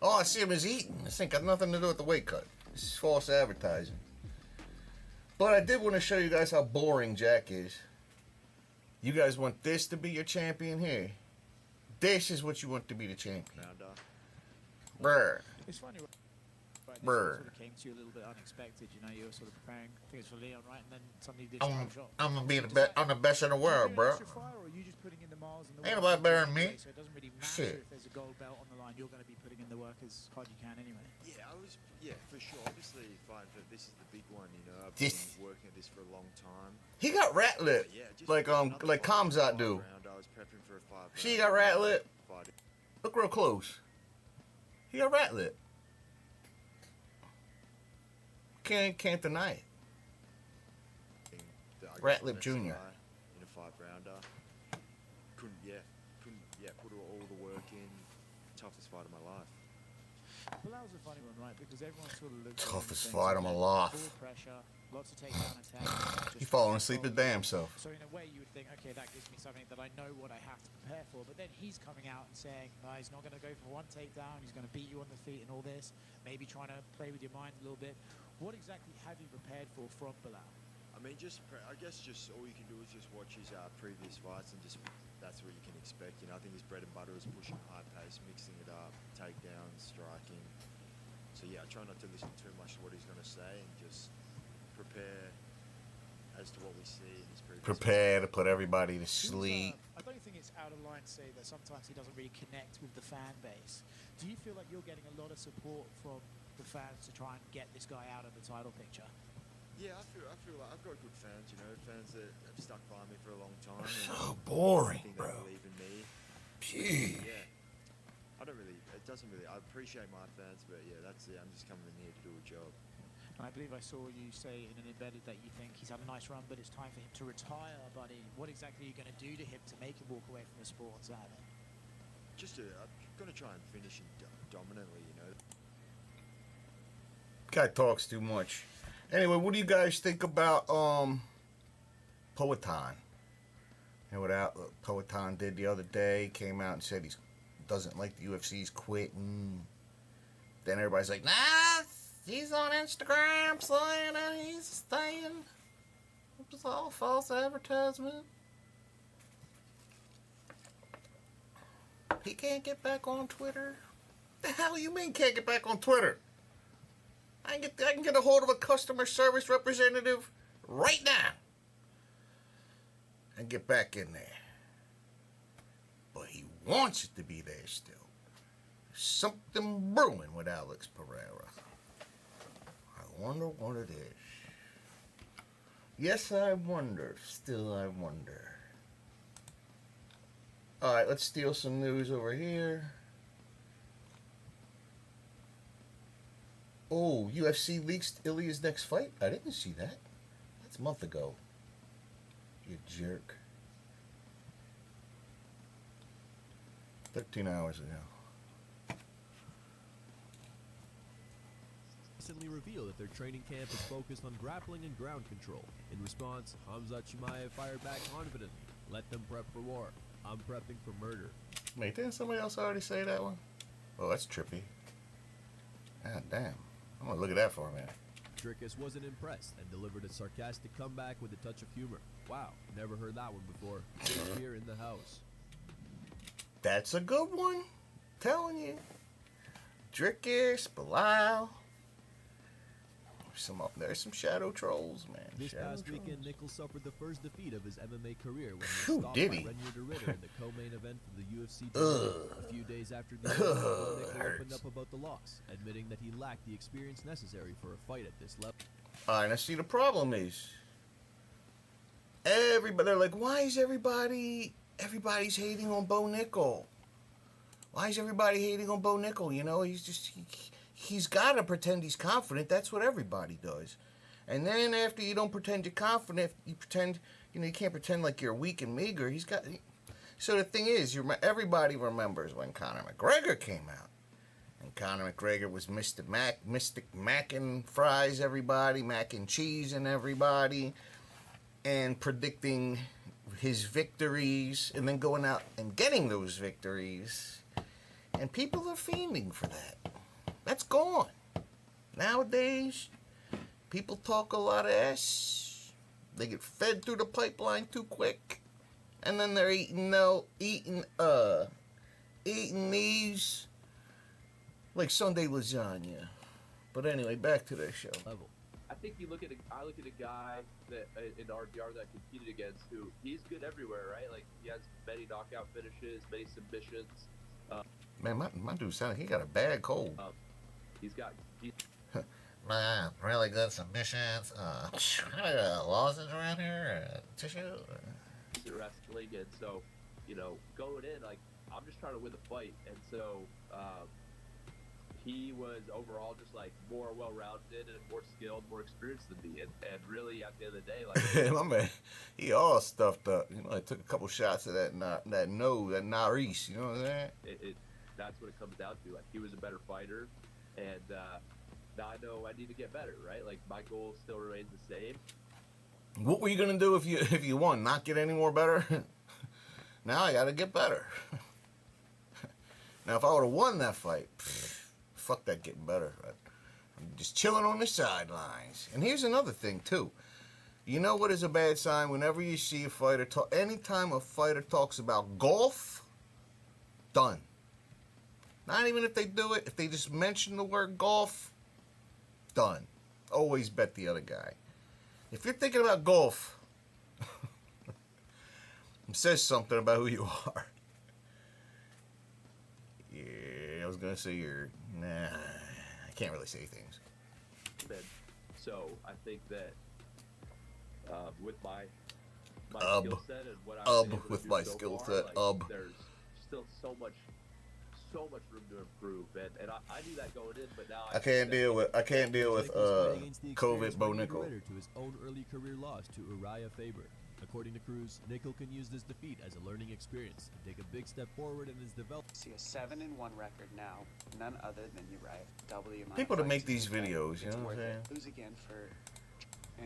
All I see him is eating. This ain't got nothing to do with the weight cut. This is false advertising. But I did want to show you guys how boring Jack is. You guys want this to be your champion here. This is what you want to be the champion. Brr. It's funny. fight. This Brr. sort of came to you a little bit unexpected. You know, you were sort of preparing, I think it's for Leon, right? And then suddenly this I'm shot. gonna be the best. I'm the best in the world, bro. Fire, or are you just putting in the miles and the Ain't work nobody better than me. anyway, so it doesn't really matter Shit. if there's a gold belt on the line. You're going to be putting in the work as hard as you can anyway. Yeah, for sure. Obviously, fighting for this is the big one. You know, I've This- been working at this for a long time. He got rat lit, Yeah, just like another Kamzat do. round. I was prepping for a 5 See, he got rat lit. fight. Look real close. He got rat lit. Can't deny it. Ratlip Jr. In a 5-rounder. Couldn't put all the work in. Toughest fight of my life. Bilal's a funny one, right? Because everyone sort of looks Toughest fight of my life. Full pressure, lots of takedown attacks. He falling asleep his damn self. So in a way, you would think, okay, that gives me something that I know what I have to prepare for. But then he's coming out and saying, no, he's not going to go for one takedown. He's going to beat you on the feet and all this. Maybe trying to play with your mind a little bit. What exactly have you prepared for from Bilal? I mean, I guess all you can do is just watch his previous fights and just that's what you can expect. You know, I think his bread and butter is pushing high pace, mixing it up, takedowns, striking. So yeah, I try not to listen too much to what he's going to say and just prepare as to what we see in his previous. Prepare to put everybody to sleep. I don't think it's out of line to say that sometimes he doesn't really connect with the fan base. Do you feel like you're getting a lot of support from the fans to try and get this guy out of the title picture? Yeah, I feel like I've got good fans, you know, fans that have stuck by me for a long time. So boring, I think bro. they believe in me. Gee. Yeah. I appreciate my fans, but yeah, that's it. I'm just coming in here to do a job. And I believe I saw you say in an embedded that you think he's had a nice run, but it's time for him to retire, buddy. What exactly are you going to do to him to make him walk away from the sport on Saturday? I'm going to try and finish him dominantly, you know. Guy talks too much. Anyway, what do you guys think about Poatan? You know what Poatan did the other day? Came out and said he doesn't like the UFC's quitting. Then everybody's like, nah, he's on Instagram saying that he's staying. It was all false advertisement. He can't get back on Twitter. The hell you mean can't get back on Twitter? I can get a hold of a customer service representative right now and get back in there. But he wants it to be there still. There's something brewing with Alex Pereira. I wonder what it is. Yes, I wonder. Still, I wonder. All right, let's steal some news over here. Oh, UFC leaks Ilya's next fight? I didn't see that. That's a month ago. You jerk. 13 hours ago. Recently revealed that their training camp is focused on grappling and ground control. In response, Khamzat Chimaev fired back confidently. Let them prep for war. I'm prepping for murder. Wait, didn't somebody else already say that one? Oh, that's trippy. God damn. I'm gonna look at that for a minute. Drickus wasn't impressed and delivered a sarcastic comeback with a touch of humor. Wow, never heard that one before. Here in the house. That's a good one. Telling you. Drickus, Bilal. There's some shadow trolls, man. This shadow past trolls. weekend, Nichols suffered the first defeat of his MMA career when he Phew, was stopped did by he? Renier de Ritter in the co-main event for the UFC Ugh. tournament. A few days after the event, Nichols opened hurts. up about the loss, admitting that he lacked the experience necessary for a fight at this level. Alright, now see, the problem is they're like, why is everybody's hating on Bo Nickel? Why is everybody hating on Bo Nickel? You know, he's got to pretend he's confident. That's what everybody does. And then after you don't pretend you're confident, you pretend, you can't pretend like you're weak and meager. So the thing is, everybody remembers when Conor McGregor came out. And Conor McGregor was Mr. Mystic Mac and fries everybody, mac and cheese and everybody, and predicting his victories, and then going out and getting those victories. And people are fiending for that. That's gone. Nowadays, people talk a lot of ass. They get fed through the pipeline too quick, and then they're eating these like Sunday lasagna. But anyway, back to the show. Level. I think I look at a guy that in RDR that I competed against who he's good everywhere, right? Like he has many knockout finishes, many submissions. Man, my dude sounded he got a bad cold. He's Man, really good submissions. Lozenge around here, tissue. Wrestling, and so going in, like I'm just trying to win the fight, and so he was overall just like more well-rounded and more skilled, more experienced than me, and really at the end of the day, like my man, he all stuffed up. I took a couple shots of that Naris. You know what I'm saying? That's what it comes down to. Like he was a better fighter, and now I know I need to get better, right? Like my goal still remains the same. What were you gonna do if you won? Not get any more better? Now I gotta get better. Now if I would have won that fight, fuck that getting better. I'm just chilling on the sidelines. And here's another thing too. You know what is a bad sign? Whenever you see a fighter talk, anytime a fighter talks about golf, done. Not even if they do it, if they just mention the word golf, done. Always bet the other guy. If you're thinking about golf, it says something about who you are. Yeah, I was gonna say I can't really say things. So I think that with my skill set and what I've been able to with do my so skill far, set, like, there's still so much room to improve, and I knew that going in, but now I can't deal with COVID Bo Nickel. To his own early career loss to Uriah Faber. According to Cruz, Nickel can use this defeat as a learning experience and take a big step forward in his development. See a 7-1 record now, none other than Uriah. Double the amount People of to make fights these he's been in. videos, you It's know what I'm worth saying? it. Lose again for.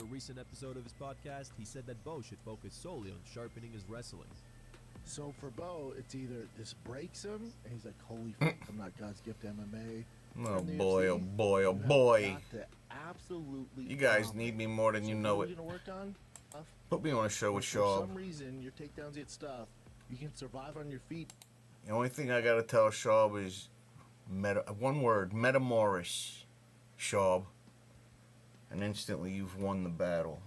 A recent episode of his podcast, he said that Bo should focus solely on sharpening his wrestling. So for Bo, it's either this breaks him, and he's like, holy fuck, I'm not God's gift to MMA. Oh And the boy, UFC, oh boy, oh you have boy. got to absolutely You guys dominate. need me more than So you what know are it. we gonna work on? Put me on a show with For Shaw. some reason, your takedowns get stuff. You can survive on your feet. The only thing I gotta tell Shaw is one word, Metamoris, Shaw. And instantly you've won the battle.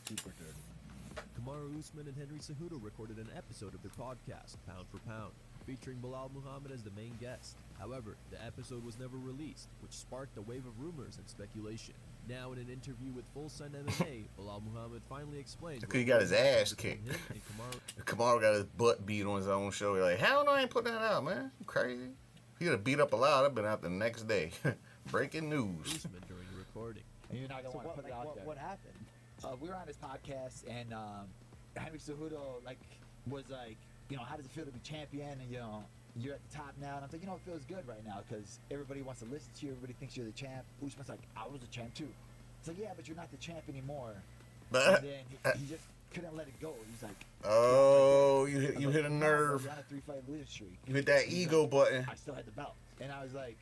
Super good. Kamaru Usman and Henry Cejudo recorded an episode of their podcast, Pound for Pound, featuring Bilal Muhammad as the main guest. However, the episode was never released, which sparked a wave of rumors and speculation. Now, in an interview with Full Send MMA, Bilal Muhammad finally explained. Because he got his ass between kicked. him and Kamaru. Kamaru got his butt beat on his own show. He's like, hell no, I ain't putting that out, man. You crazy? He would have beat up a lot. I've been out the next day. Breaking news. Usman during the recording. And you're not gonna So want to what, put it like, out there. what happened? We were on his podcast, and Henry Cejudo was like, how does it feel to be champion? And you're at the top now. And I'm like, it feels good right now because everybody wants to listen to you. Everybody thinks you're the champ. Usman's like, I was a champ too. It's like, yeah, but you're not the champ anymore. But and then he just couldn't let it go. He's like, oh, you hit a nerve. You're on a 3-fight losing streak. You hit that He's ego like, button. I still had the belt, and I was like,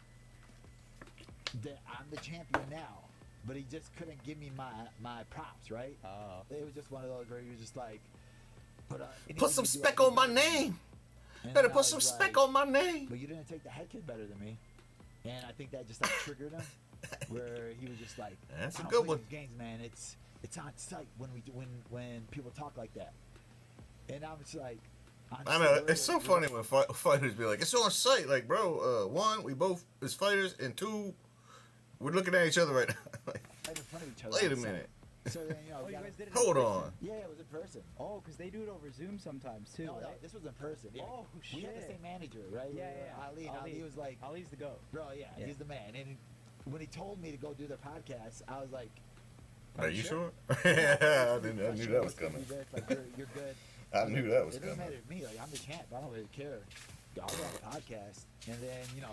I'm the champion now. But he just couldn't give me my props, right? It was just one of those where he was just like, Put some spec on my name. Better put some spec on my name. But you didn't take the head kick better than me, and I think that just triggered him, where he was just like, That's a I don't good play one. these games, man. It's on sight when people talk like that, and I'm just like. I know, it's so funny when fighters be like, it's on sight. Like, bro, one, we both as fighters, and two, we're looking at each other right now. Like, right in front of each other. wait a minute. So then, Oh, you guys did it in Hold person? on. Yeah, it was in person. Oh, because they do it over Zoom sometimes too, No, right? this was in person. Yeah. Oh, We had the shit. same manager, right? Yeah, yeah. Ali. And Ali was like, Ali's the goat. bro, yeah, he's the man. And when he told me to go do the podcast, I was like, Are you sure? I knew that was Sure, coming. like, you're good. I knew that was It doesn't coming. matter to me. Like, I'm the champ. I don't really care. I'll go on the podcast. And then,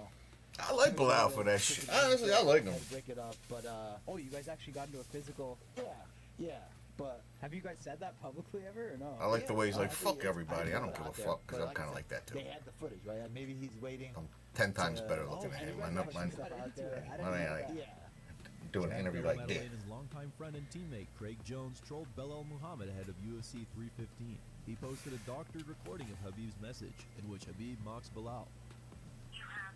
I like Bilal for that shit. Honestly, I like him. Break it up, but Oh, you guys actually got into a physical. yeah. But have you guys said that publicly ever or no? I like the way he's like, honestly, fuck it's- everybody. I don't put it give a out there, fuck, because but I'm like I kind of said, like that too. They had the footage, right? Maybe he's waiting. I'm 10 times to- better looking than him. I know, man. Yeah. Doing an interview like this. His longtime friend and teammate Craig Jones trolled Belal Muhammad ahead of UFC 315. He posted a doctored recording of Habib's message, in which Habib mocks Belal. You have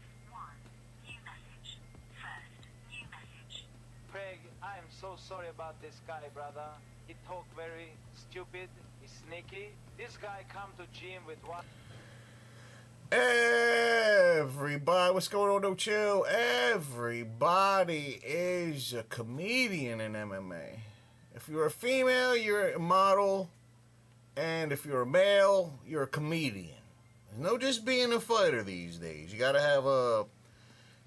about this guy, brother. He talk very stupid. He's sneaky. This guy come to gym with one. Everybody, what's going on? No chill. Everybody is a comedian in MMA. If you're a female, you're a model, and if you're a male, you're a comedian. There's no just being a fighter these days. You gotta have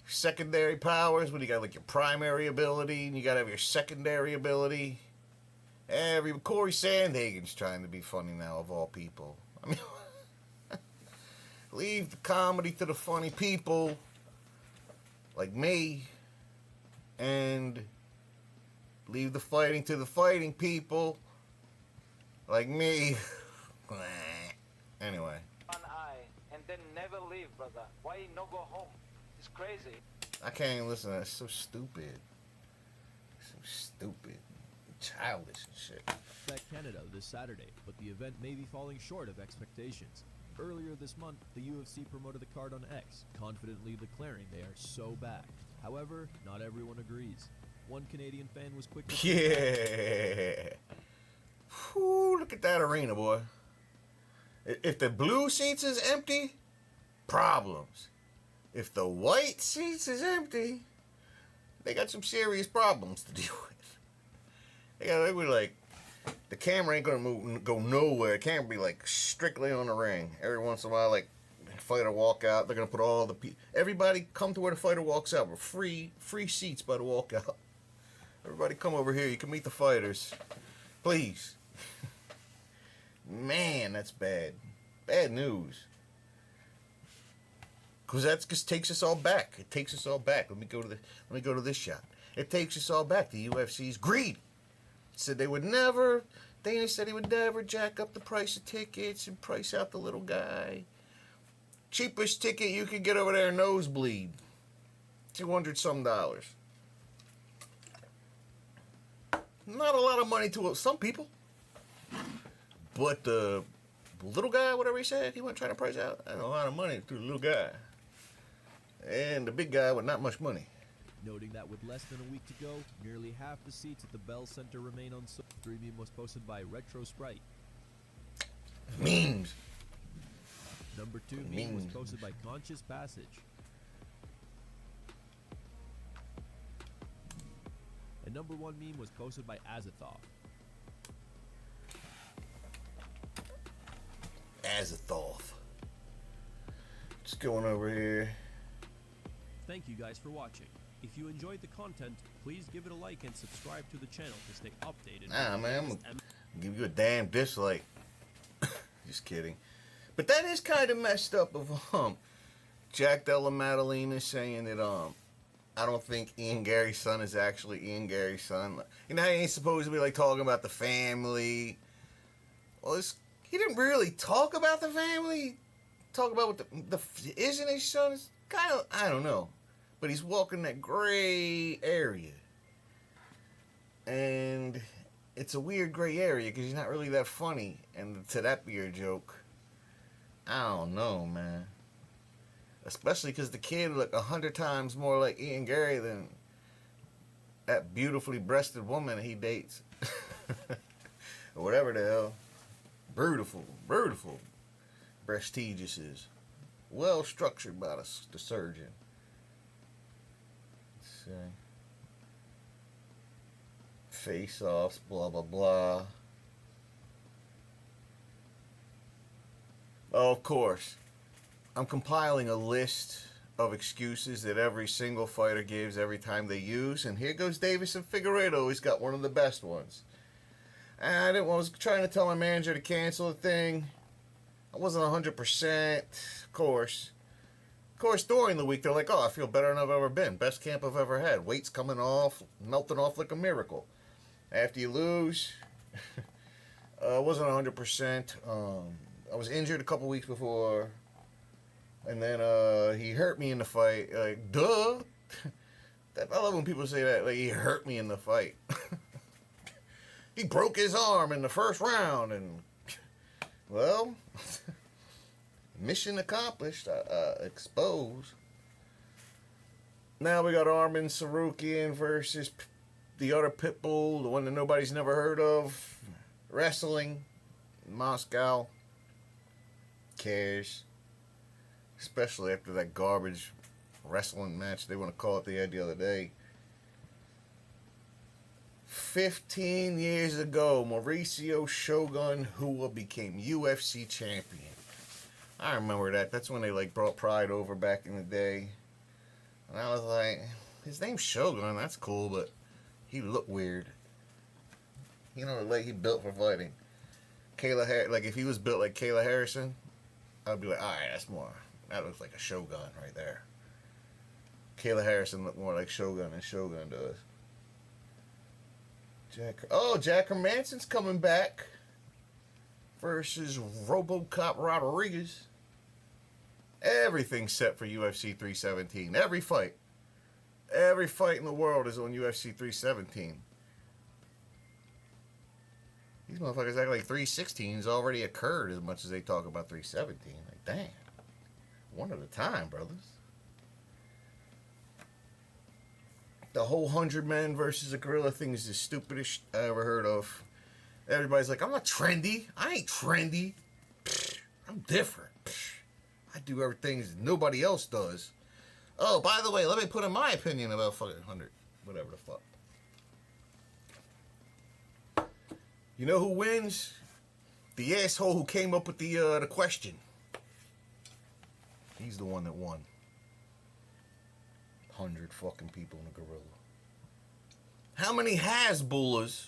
secondary powers, when you got like your primary ability, and you gotta have your secondary ability. Corey Sandhagen's trying to be funny now, of all people. I mean, leave the comedy to the funny people like me, and leave the fighting to the fighting people like me. Anyway. One eye and then never leave, brother. Why he no go home? It's crazy. I can't even listen to that. It's so stupid. So stupid. Childish and shit. At Canada this Saturday, but the event may be falling short of expectations. Earlier this month, the UFC promoted the card on X, confidently declaring they are so back. However, not everyone agrees. One Canadian fan was quick to Yeah. Whew, look at that arena, boy. If the blue seats is empty, problems. If the white seats is empty, they got some serious problems to deal with. They were like, the camera ain't gonna go nowhere. The camera be like strictly on the ring. Every once in a while, like, fighter walk out. They're gonna put all the everybody come to where the fighter walks out. We're free seats by the walkout. Everybody come over here. You can meet the fighters, please. Man, that's bad. Bad news. Cause that just takes us all back. It takes us all back. Let me go to this shot. It takes us all back. The UFC's greedy. Said they would never. Dana said he would never jack up the price of tickets and price out the little guy. Cheapest ticket you could get over there, nosebleed, $200-some. Not a lot of money to some people, but the little guy, whatever he said, he wasn't trying to price out. That's a lot of money to the little guy, and the big guy with not much money. Noting that with less than a week to go, nearly half the seats at the Bell Center remain unsold. 3 meme was posted by Retro Sprite. Memes. Number 2 meme was posted by Conscious Passage. And number 1 meme was posted by Azathoth. Azathoth. Just going over here. Thank you guys for watching. If you enjoyed the content, please give it a like and subscribe to the channel to stay updated. Nah, man, I'm gonna give you a damn dislike. Just kidding. But that is kind of messed up of Jack Della Maddalena saying that I don't think Ian Gary's son is actually Ian Gary's son. You know how he ain't supposed to be like talking about the family. Well, he didn't really talk about the family. Talk about what the isn't his son. It's kind of, I don't know. But he's walking that gray area. And it's a weird gray area because he's not really that funny. And to that be your joke, I don't know, man. Especially because the kid looked 100 times more like Ian Gary than that beautifully breasted woman he dates. Or whatever the hell. Beautiful. Prestigious is. Well structured by the surgeon. Face-offs, blah, blah, blah. Oh, of course. I'm compiling a list of excuses that every single fighter gives every time they use. And here goes Davison Figueiredo. He's got one of the best ones. I was trying to tell my manager to cancel the thing. I wasn't 100%, of course. Of course, during the week, they're like, oh, I feel better than I've ever been. Best camp I've ever had. Weight's coming off, melting off like a miracle. After you lose, I wasn't 100%. I was injured a couple weeks before. And then he hurt me in the fight. Like, duh. I love when people say that. Like, he hurt me in the fight. He broke his arm in the first round. And, well... Mission accomplished. Exposed. Now we got Arman Sarukian versus the other pit bull, the one that nobody's never heard of, wrestling, Moscow, cares. Especially after that garbage wrestling match they want to call it they had the other day. 15 years ago, Mauricio Shogun Hua became UFC champion. I remember that. That's when they like brought Pride over back in the day. And I was like, his name's Shogun, that's cool, but he looked weird. You know, like he built for fighting. Like if he was built like Kayla Harrison, I'd be like, alright, that looks like a Shogun right there. Kayla Harrison looked more like Shogun than Shogun does. Jack Hermanson's coming back versus RoboCop Rodriguez. Everything's set for UFC 317. Every fight in the world is on UFC 317. These motherfuckers act like 316's already occurred as much as they talk about 317. Like, damn. One at a time, brothers. The whole 100 men versus a gorilla thing is the stupidest shit I ever heard of. Everybody's like, I'm not trendy. I ain't trendy. I'm different. I do everything nobody else does. Oh, by the way, let me put in my opinion about fucking 100. Whatever the fuck. You know who wins? The asshole who came up with the question. He's the one that won. 100 fucking people in a gorilla. How many Hasbullahs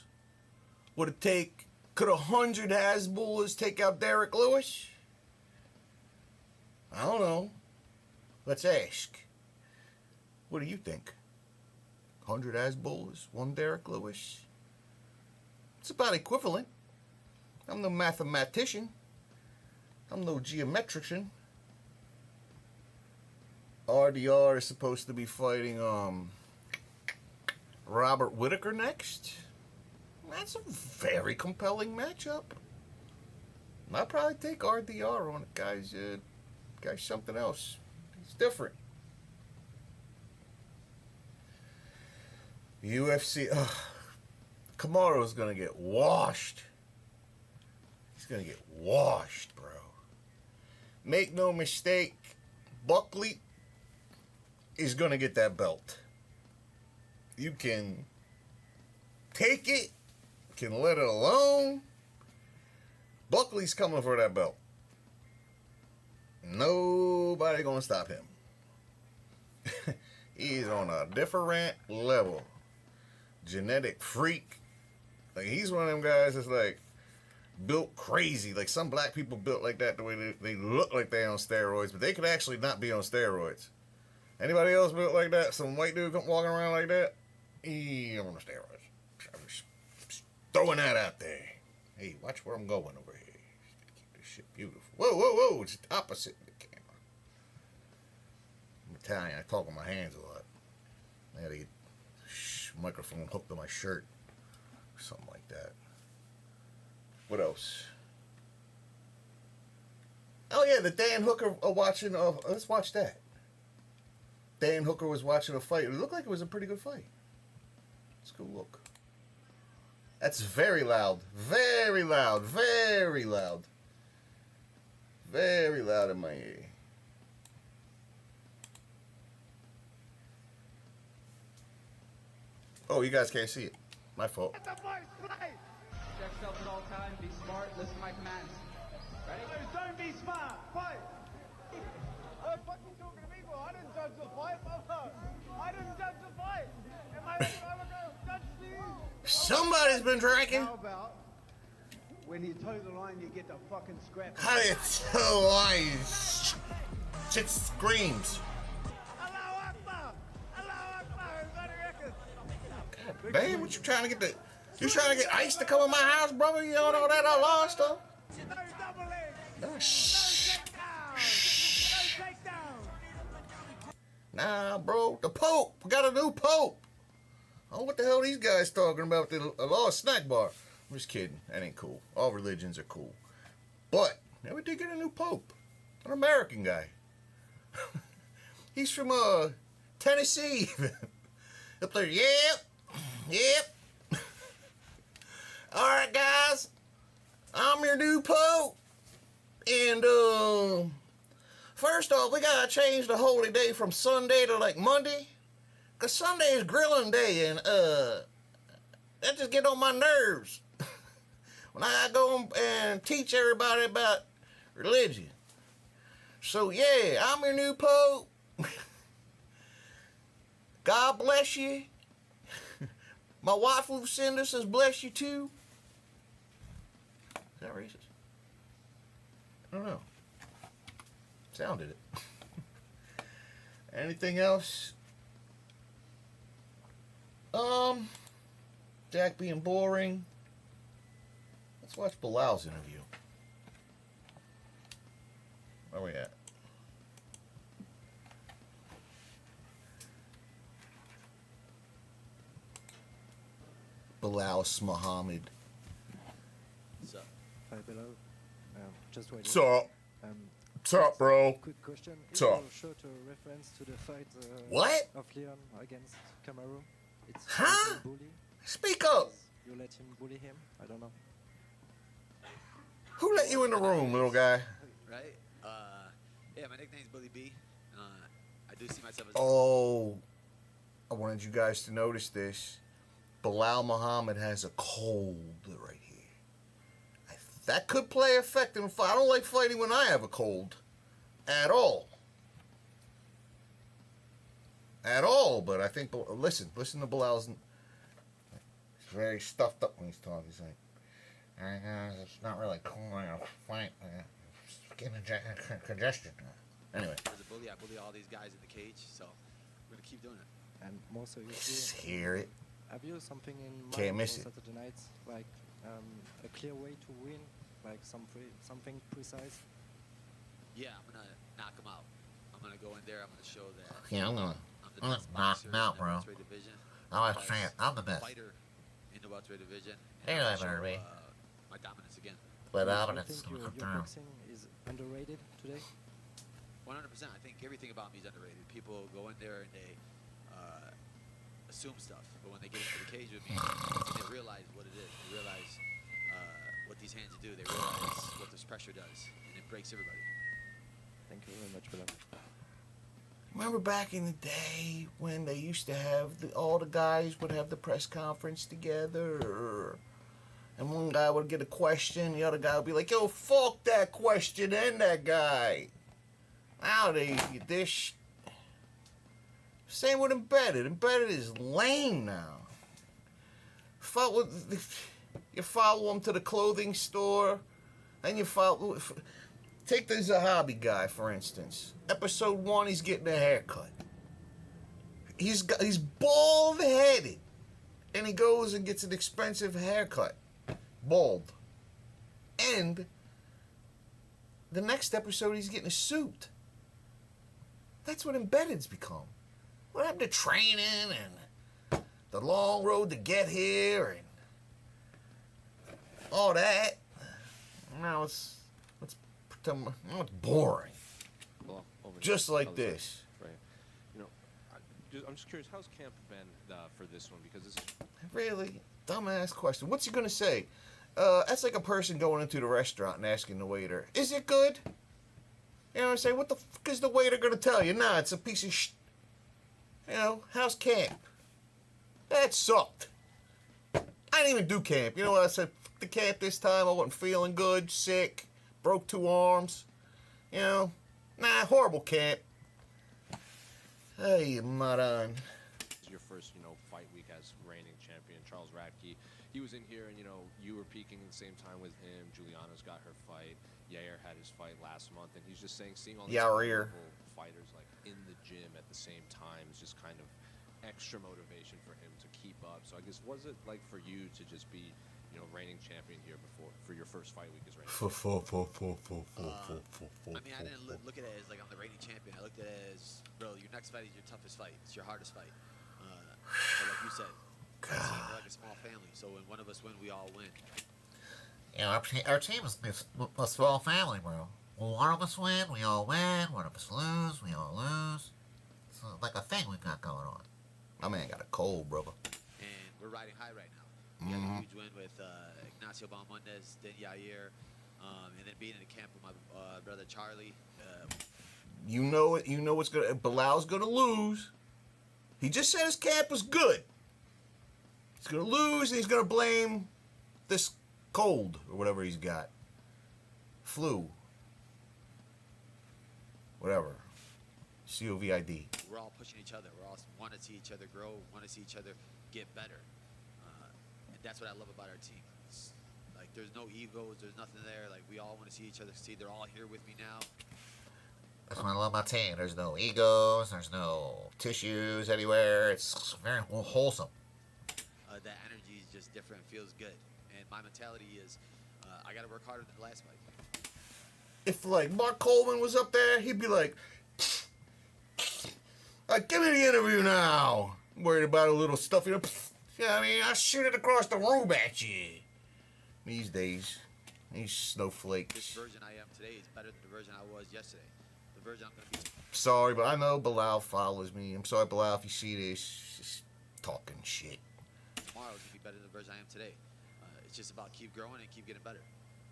would it take? Could 100 Hasbullahs take out Derek Lewis? I don't know. Let's ask. What do you think? 100 Hasbullahs, 1 Derek Lewis? It's about equivalent. I'm no mathematician. I'm no geometrician. RDR is supposed to be fighting Robert Whittaker next. That's a very compelling matchup. I'd probably take RDR on it. Guy's something else. He's different. UFC. Kamaru's gonna get washed. He's gonna get washed, bro. Make no mistake, Buckley is gonna get that belt. You can take it, can let it alone. Buckley's coming for that belt. Nobody gonna stop him. He's on a different level. Genetic freak. Like, he's one of them guys that's like built crazy. Like, some black people built like that, the way they look like they on steroids, but they could actually not be on steroids. Anybody else built like that? Some white dude walking around like that? He on the steroids. I'm just throwing that out there. Hey, watch where I'm going over here. Keep this shit beautiful. Whoa, whoa, whoa. It's the opposite of the camera. I'm Italian. I talk with my hands a lot. I had to get microphone hooked to my shirt. Something like that. What else? Oh, yeah, the Dan Hooker watching. Let's watch that. Dan Hooker was watching a fight. It looked like it was a pretty good fight. Let's go look. That's very loud. Very loud. Very loud. Very loud in my ear. Oh, you guys can't see it. My fault. Check yourself at all times. Be smart. Listen to my commands. Ready? Don't be smart. Fight. What fucking talking to me for? I didn't judge the fight, mother. I didn't judge the fight. Am I gonna judge you? Somebody's been drinking. How about when you toe the line, you get the fucking scrap? How do you tell lies? Shit screams. God damn, what you trying to get the... You trying to get ice to come in my house, brother? You don't know that outlaw stuff? Nah, bro. The Pope. We got a new Pope. Oh, what the hell are these guys talking about? The law snack bar. I'm just kidding. That ain't cool. All religions are cool. But, now we did get a new Pope. An American guy. He's from, Tennessee. Up there, yeah. Yep. All right, guys. I'm your new Pope. And, first off, we gotta change the holy day from Sunday to, like, Monday. Because Sunday is grilling day, and, that just get on my nerves. When I go and teach everybody about religion. So, yeah, I'm your new Pope. God bless you. My wife Lucinda says bless you too. Is that racist? I don't know. Sounded it. Anything else? Jack being boring. Let's watch Bilal's interview. Where we at? Bilal Muhammad. What's up? Hi, Bilal. Just waiting. What's up? What's up, bro? Quick question. What's up? Is your shirt a reference to the fight What? of Leon against Kamaru? It's Huh? bully. Speak up. You let him bully him? I don't know. Who let you in the room, little guy? Right? Yeah, my nickname's Bully B. I do see myself as Oh, I wanted you guys to notice this. Bilal Muhammad has a cold right here. That could play effect in a fight. I don't like fighting when I have a cold. At all. At all, but I think, listen to Bilal's. He's very stuffed up when he's talking. He's like, alright guys, it's not really cool, I'm gonna fight. Skin congestion. Anyway. As a bully, I bully all these guys in the cage, so we're gonna keep doing it. And more so, you Just hear it. Have you something in mind Can't miss for it. Saturday nights? Like a clear way to win? Like something precise? Yeah, I'm gonna knock him out. I'm gonna go in there, I'm gonna show that Yeah, I'm gonna knock him out, bro. I'm a champ. I'm the best. Fighter in the welterweight division. Hey, and I'm that gonna better show, be. my dominance again. But Do you dominance is think gonna your come through. boxing is underrated today? 100%. I think everything about me is underrated. People go in there and they assume stuff, but when they get into the cage with me, they realize what it is. They realize what these hands do. They realize what this pressure does, and it breaks everybody. Thank you very much, Bilal. Remember back in the day when they used to have all the guys would have the press conference together, and one guy would get a question, the other guy would be like, "Yo, fuck that question and that guy." Nowadays, you dish. Same with Embedded. Embedded is lame now. You follow him to the clothing store, and you follow. Take the Zahabi guy, for instance. Episode 1, he's getting a haircut. He's bald-headed. And he goes and gets an expensive haircut. Bald. And the next episode, he's getting a suit. That's what Embedded's become. What happened to training and the long road to get here and all that? Now it's boring. Well, Just like this. Right. You know, I'm just curious, how's camp been for this one? Because this is Really? Dumbass question. What's he gonna say? That's like a person going into the restaurant and asking the waiter, "Is it good?" You know what I'm saying? What the fuck is the waiter gonna tell you? Nah, it's a piece of shit. You know, how's camp? That sucked. I didn't even do camp. You know what I said? Fuck the camp this time. I wasn't feeling good, sick, broke 2 arms. You know, nah, horrible camp. Hey, moron. your first, fight week as reigning champion. Charles Radke, he was in here, and you were peaking at the same time with him. Juliana's got her fight. Yair had his fight last month, and he's just saying, seeing all these Yair. fighters like in the gym at the same time is just kind of extra motivation for him to keep up. So I guess, was it like for you to just be, reigning champion here for your first fight week as reigning champion? I mean, I didn't look at it as like I'm the reigning champion. I looked at it as, bro, your next fight is your toughest fight. It's your hardest fight. But like you said, we're like a small family. So when one of us win, we all win. Yeah, our team is a small family, bro. When one of us win, we all win. One of us lose, we all lose. It's like a thing we got going on. My man got a cold, brother. And we're riding high right now. We had a huge win with Ignacio Balmundes, then Yair, and then being in the camp with my brother Charlie. You know it. You know what's gonna. Bilal's gonna lose. He just said his camp was good. He's gonna lose, and he's gonna blame this cold or whatever he's got. Flu. Whatever. COVID. We're all pushing each other. We all want to see each other grow, want to see each other get better. And that's what I love about our team. It's like there's no egos, there's nothing there. Like we all want to see each other succeed. They're all here with me now. That's what I love about team. There's no egos. There's no tissues anywhere. It's very wholesome. That energy is just different. Feels good. And my mentality is, I got to work harder than the last fight. If like Mark Coleman was up there, he'd be like, give me the interview now. I'm worried about a little stuff. You know, I mean, I'll shoot it across the room at you. These days, these snowflakes. This version I am today is better than the version I was yesterday. The version I'm going to be. Sorry, but I know Bilal follows me. I'm sorry, Bilal, if you see this, just talking shit. Tomorrow is going to be better than the version I am today. It's just about keep growing and keep getting better.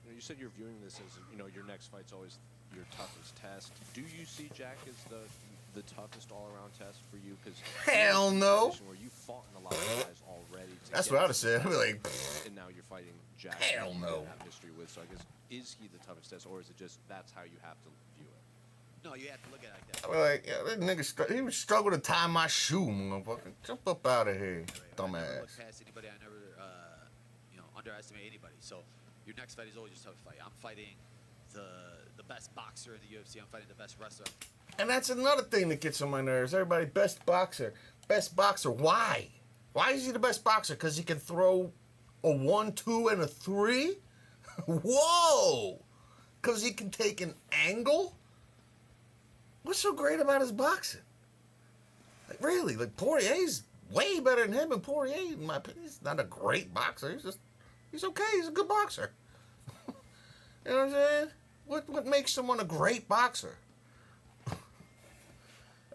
You said you're viewing this as, your next fight's always your toughest test. Do you see Jack as the toughest all-around test for you? Because hell no. Where you fought in a lot of guys already. That's what I would have said. I'd be like, and now you're fighting Jack. Hell no. Have history with. So I guess is he the toughest test, or is it just that's how you have to view it? No, you have to look at it like that. I'd be like, yeah, that nigga, he was struggling to tie my shoe, motherfucker. Jump up out of here, dumbass. I never look past anybody. I never, underestimate anybody. So your next fight is always your toughest fight. I'm fighting the best boxer in the UFC. I'm fighting the best wrestler. And that's another thing that gets on my nerves. Everybody, best boxer. Best boxer. Why? Why is he the best boxer? Because he can throw a 1, 2, and a 3? Whoa! Because he can take an angle? What's so great about his boxing? Like, really? Like, Poirier's way better than him, and Poirier, in my opinion, he's not a great boxer. He's okay. He's a good boxer. You know what I'm saying? What makes someone a great boxer?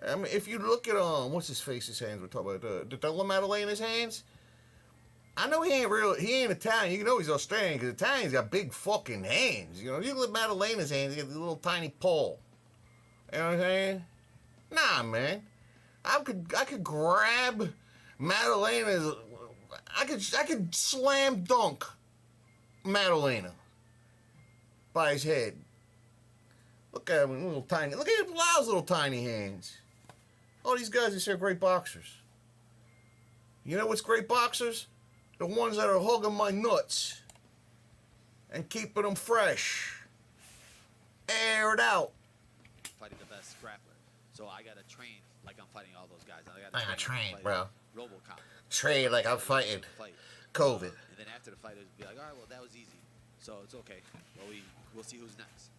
I mean, if you look at what's his face's hands? We're talking about the LaMaddalena's hands. I know he ain't Italian. You know he's Australian because Italians got big fucking hands. You know, you look at Maddalena's hands, he got the little tiny paw. You know what I'm saying? Nah, man. I could grab Maddalena's. I could slam dunk Maddalena by his head. Look at him, little tiny. Look at Bilal's little tiny hands. All these guys are great boxers. You know what's great boxers? The ones that are hugging my nuts and keeping them fresh. Air it out. Fighting the best grappler. So I gotta train like I'm fighting all those guys. I gotta train, bro. RoboCop. Train like I'm fighting COVID. And then after the fight, it'll be like, all right, well, that was easy. So it's okay. Well, we'll see who's next.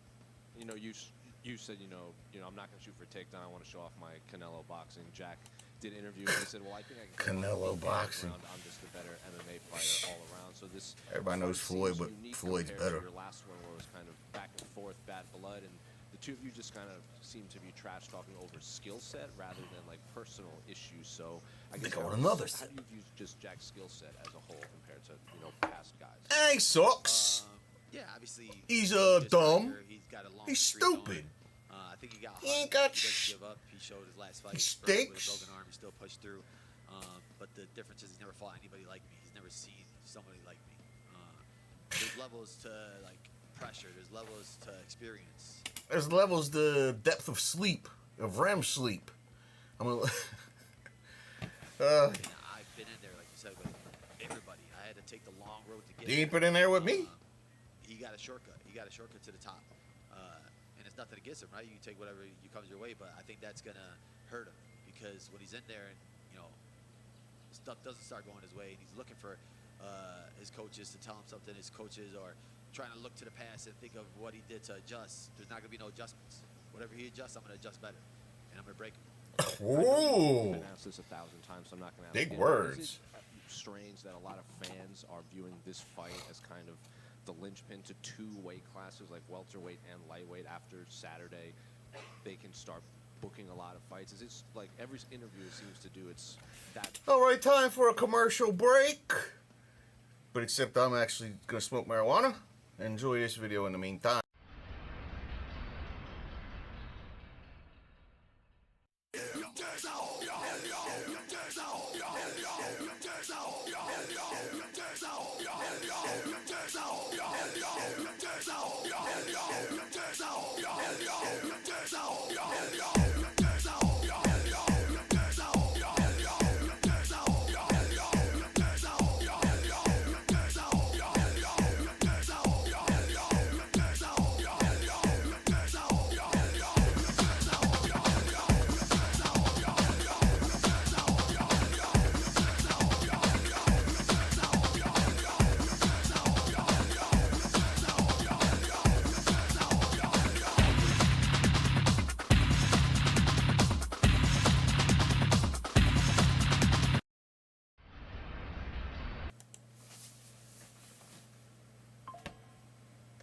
You said, I'm not going to shoot for a takedown. I want to show off my Canelo boxing. Jack did an interview and he said, well, I think I can Canelo boxing. I'm just a better MMA fighter all around. So this everybody knows Floyd, but Floyd's better. Your last one where it was kind of back and forth, bad blood, and the two of you just kind of seem to be trash talking over skill set rather than like personal issues. So I guess how do you view just Jack's skill set as a whole compared to past guys? He sucks. Yeah, obviously. He's dumb. He's got a long He's streak stupid. going. I think he got. He ain't got. He doesn't give up. He showed his last fight. He With his stinks. broken arm, he still pushed through. But the difference is he's never fought anybody like me. He's never seen somebody like me. There's levels to like pressure. There's levels to experience. There's levels to depth of sleep, of REM sleep. I mean, I've been in there, like you said, with everybody. I had to take the long road to get. You ain't been in there with me. He got a shortcut. He got a shortcut to the top. And it's nothing against him, right? You take whatever comes your way, but I think that's going to hurt him because when he's in there and, stuff doesn't start going his way and he's looking for his coaches to tell him something, his coaches are trying to look to the past and think of what he did to adjust. There's not going to be no adjustments. Whatever he adjusts, I'm going to adjust better. And I'm going to break him. I've been asked this 1,000 times, so I'm not going to ask big again. words. Is it strange that a lot of fans are viewing this fight as kind of the linchpin to two weight classes like welterweight and lightweight? After Saturday, they can start booking a lot of fights. Is it like every interview seems to do? It's All right, time for a commercial break. But except I'm actually going to smoke marijuana. Enjoy this video in the meantime.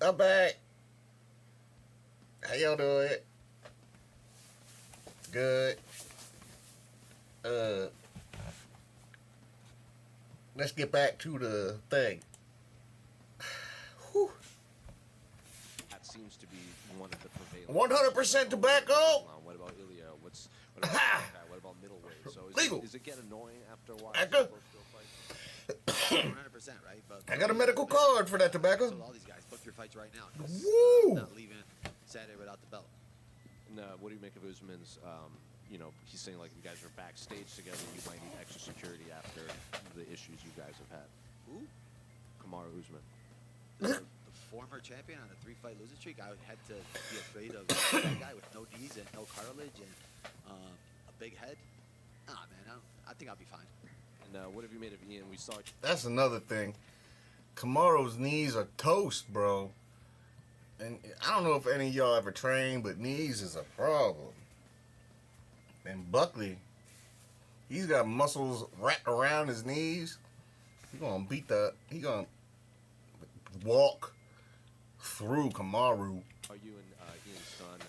I'm back. How y'all doing? Good. Let's get back to the thing. Whew. That seems to be one of the prevailing. 100% tobacco. What about Ilya? What about middleweight? So Legal. Does it get annoying after a while? Tobacco. 100%, right? But I got a medical card for that tobacco. So all these guys, book your fights right now. 'Cause, Woo! not leaving Saturday without the belt. And what do you make of Usman's? He's saying like you guys are backstage together. You might need extra security after the issues you guys have had. Who? Kamaru Usman. The former champion on a 3-fight losing streak. I would had to be afraid of that guy with no knees and no cartilage and a big head. Nah, man, I think I'll be fine. And what have you made of Ian? We saw. That's another thing. Kamaru's knees are toast, bro. And I don't know if any of y'all ever trained, but knees is a problem. And Buckley, he's got muscles wrapped around his knees. He gonna walk through Kamaru. Are you and Ian's son,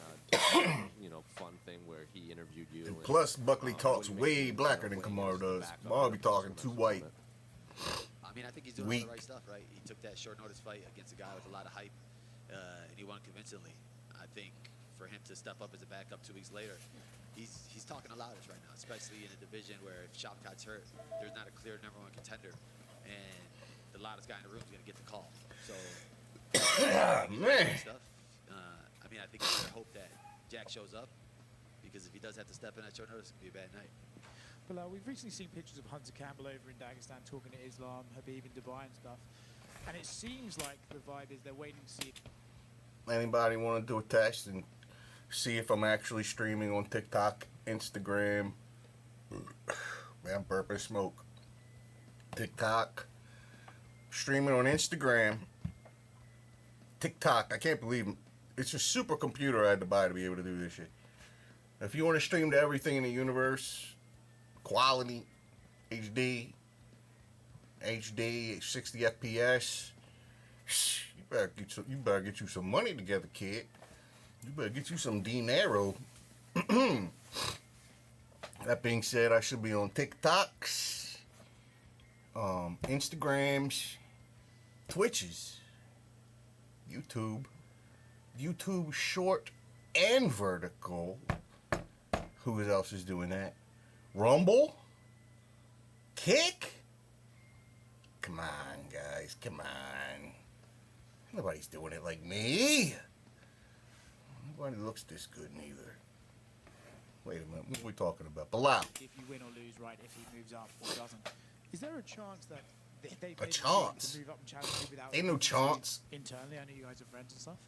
fun thing where he interviewed you? And plus, Buckley talks way blacker than Kamaru does. Kamaru be talking too white. I mean, I think he's doing all the right stuff, right? He took that short notice fight against a guy with a lot of hype, and he won convincingly. I think for him to step up as a backup 2 weeks later, he's talking the loudest right now, especially in a division where if Shavkat's hurt, there's not a clear #1 contender, and the loudest guy in the room is going to get the call. So, man. Stuff. I mean, I think you better hope that Jack shows up, because if he does have to step in at short notice, it's going to be a bad night. But we've recently seen pictures of Hunter Campbell over in Dagestan talking to Islam, Habib in Dubai and stuff. And it seems like the vibe is they're waiting to see. Anybody want to do a test and see if I'm actually streaming on TikTok, Instagram? Man, I'm burping smoke. TikTok. Streaming on Instagram. TikTok. I can't believe it. It's a supercomputer I had to buy to be able to do this shit. If you want to stream to everything in the universe, quality, HD, 60 FPS, you better get you some money together, kid. You better get you some dinero. That being said, I should be on TikToks, Instagrams, Twitches, YouTube short and vertical. Who else is doing that? Rumble? Kick? Come on, guys. Come on. Nobody's doing it like me. Nobody looks this good neither. Wait a minute. What are we talking about? Bilal. If you win or lose, right, if he moves up or doesn't. Is there a chance that if they A chance? to move up and challenge you without... Ain't no chance. Internally, I know you guys are friends and stuff.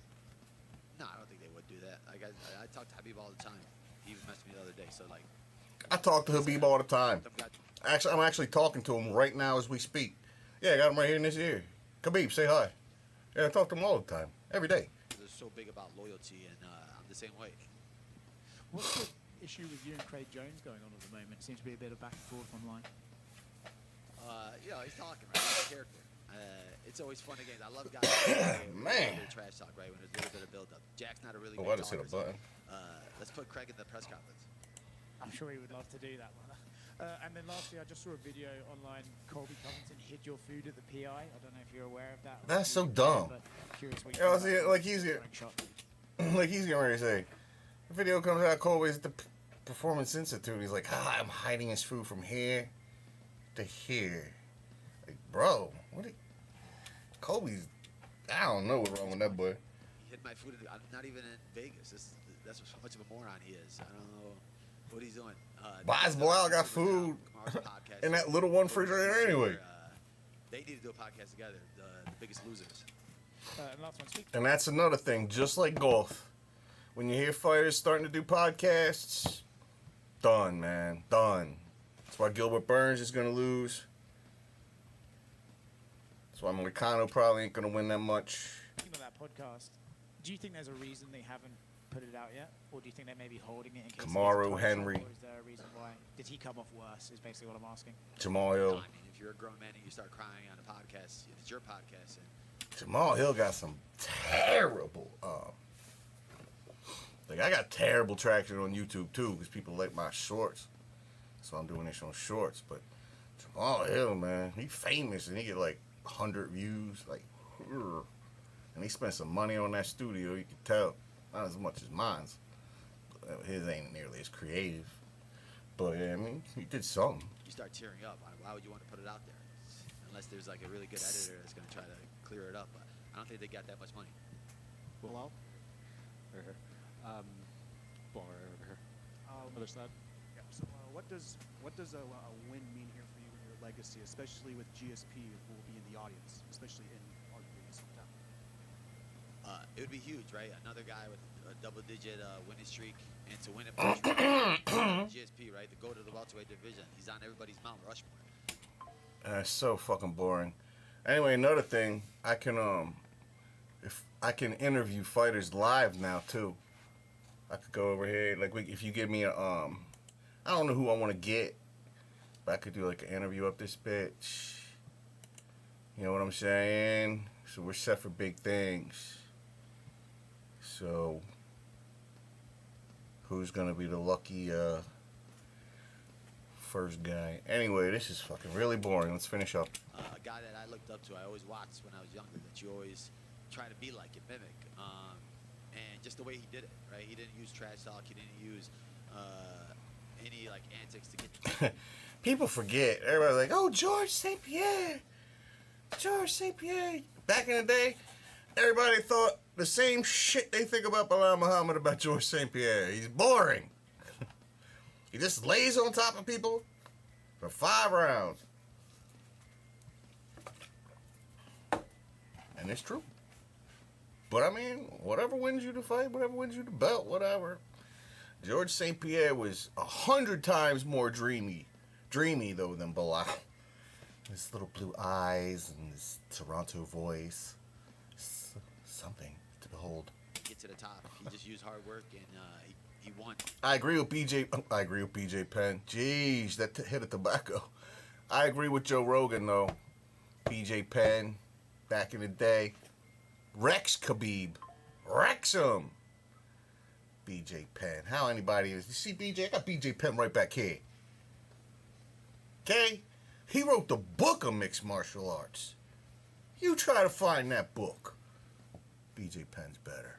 No, I don't think they would do that. Like I talk to Habib all the time. He was messaging me the other day, so like. I talk to Habib all the time. I'm actually talking to him right now as we speak. Yeah, I got him right here in this ear. Khabib, say hi. Yeah, I talk to him all the time, every day. They're so big about loyalty, and I'm the same way. What's the issue with you and Craig Jones going on at the moment? Seems to be a bit of back and forth online. He's talking, right? He's a character. It's always fun again. I love guys. Man. Trash talk, right? When there's a little bit of build-up. Jack's not a really I good just hit talker. a button. Let's put Craig in the press conference. I'm sure he would love to do that one. And then lastly, I just saw a video online. Colby Covington hid your food at the PI. I don't know if you're aware of that. That's so dumb. But curious what You know, you see, think about like he's throwing shot. like he's getting ready to say, the video comes out. Colby's at the Performance Institute. He's like, I'm hiding his food from here to here. Like, bro, what? Colby's. I don't know what's wrong with that boy. He hid my food. I'm not even in Vegas. That's how much of a moron he is. I don't know what he's doing. Baz Bilal got food in that little one refrigerator anyway. They need to do a podcast together. The Biggest Losers. And last one, speak. And that's another thing, just like golf. When you hear fighters starting to do podcasts, done, man, done. That's why Gilbert Burns is going to lose. That's why Moicano probably ain't going to win that much. Speaking of that podcast, do you think there's a reason they haven't put it out yet? Or do you think they may be holding it in case Kamaru Henry. Or is there a reason why? Did he come off worse is basically what I'm asking. Jamal Hill. No, I mean, if you're a grown man and you start crying on a podcast, it's your podcast. And Jamal Hill got some terrible, like I got terrible traction on YouTube too because people like my shorts, so I'm doing this on shorts. But Jamal Hill, man, he famous and he get like 100 views, like, and he spent some money on that studio. You can tell, not as much as mine's. His ain't nearly as creative, but yeah, I mean, he did something. you start tearing up. Why would you want to put it out there? Unless there's like a really good editor that's going to try to clear it up. But I don't think they got that much money. Bilal? Right here. Bar over here. Other side. Yeah. So, what does a win mean here for you and your legacy, especially with GSP, who will be in the audience, especially in arguably this hometown? It would be huge, right? Another guy with a double-digit winning streak, and to win it by GSP, right? To go to the welterweight division, he's on everybody's Mount Rushmore. It's so fucking boring. Anyway, another thing, I can if I can interview fighters live now too. I could go over here, like if you give me a I don't know who I want to get, but I could do like an interview up this bitch. You know what I'm saying? So we're set for big things. So who's gonna be the lucky first guy? Anyway, this is fucking really boring. Let's finish up. A guy that I looked up to, I always watched when I was younger, that you always try to be like and mimic. And just the way he did it, right? He didn't use trash talk. He didn't use any like antics to get. People forget. Everybody's like, "Oh, George St. Pierre, George St. Pierre." Back in the day, everybody thought the same shit they think about Bilal Muhammad about George St. Pierre. He's boring. He just lays on top of people for 5 rounds. And it's true. But I mean, whatever wins you the fight, whatever wins you the belt, whatever. George St. Pierre was 100 times more dreamy though than Bilal. His little blue eyes and his Toronto voice. Something to behold. Get to the top. He just used hard work and he won. I agree with BJ Penn. Jeez, that hit of tobacco. I agree with Joe Rogan though. BJ Penn, back in the day. Rex Khabib. Rex him. BJ Penn. How anybody is. You see BJ? I got BJ Penn right back here. Okay? He wrote the book of mixed martial arts. You try to find that book. BJ Penn's better.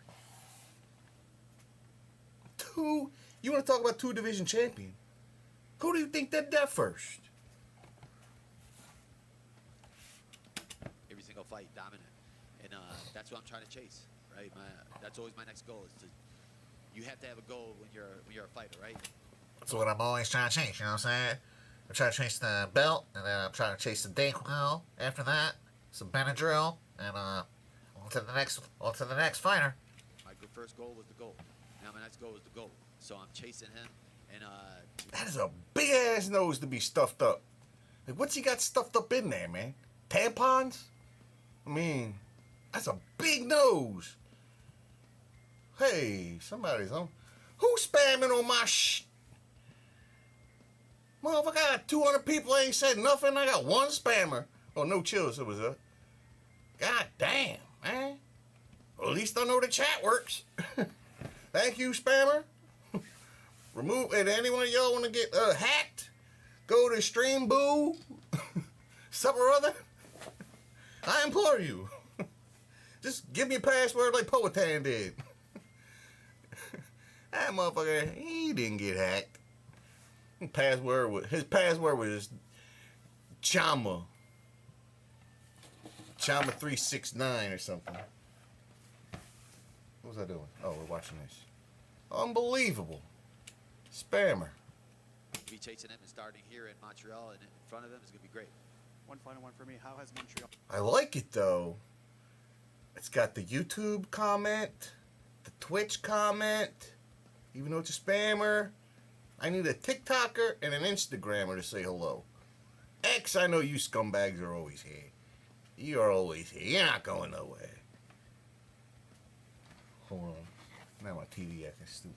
You want to talk about 2-division champion? Who do you think did that first? Every single fight, dominant. And that's what I'm trying to chase, right? That's always my next goal is to. You have to have a goal when you're a fighter, right? That's what I'm always trying to chase, you know what I'm saying? I'm trying to chase the belt, and then I'm trying to chase the Dayquil. After that, some Benadryl, and on to the next fighter. My first goal was the goal. Now my next goal is the goal. So I'm chasing him, and that is a big ass nose to be stuffed up. Like, what's he got stuffed up in there, man? Tampons? I mean, that's a big nose. Hey, somebody's on. Who's spamming on my Motherfucker, I got 200 people ain't said nothing. I got one spammer. Oh, no chills. It was a. God damn, man. Well, at least I know the chat works. Thank you, spammer. Remove. And any one of y'all want to get hacked? Go to Stream Boo. Some or other. I implore you. Just give me a password like Poetan did. That motherfucker, he didn't get hacked. His password was Chama 369 or something. What was I doing? Oh, we're watching this. Unbelievable. Spammer. Be chasing him and starting here in Montreal and in front of him is going to be great. One final one for me. How has Montreal? I like it though. It's got the YouTube comment, the Twitch comment, even though it's a spammer. I need a TikToker and an Instagrammer to say hello. X, I know you scumbags are always here. You are always here. You're not going nowhere. Hold on. Now my TV acting stupid.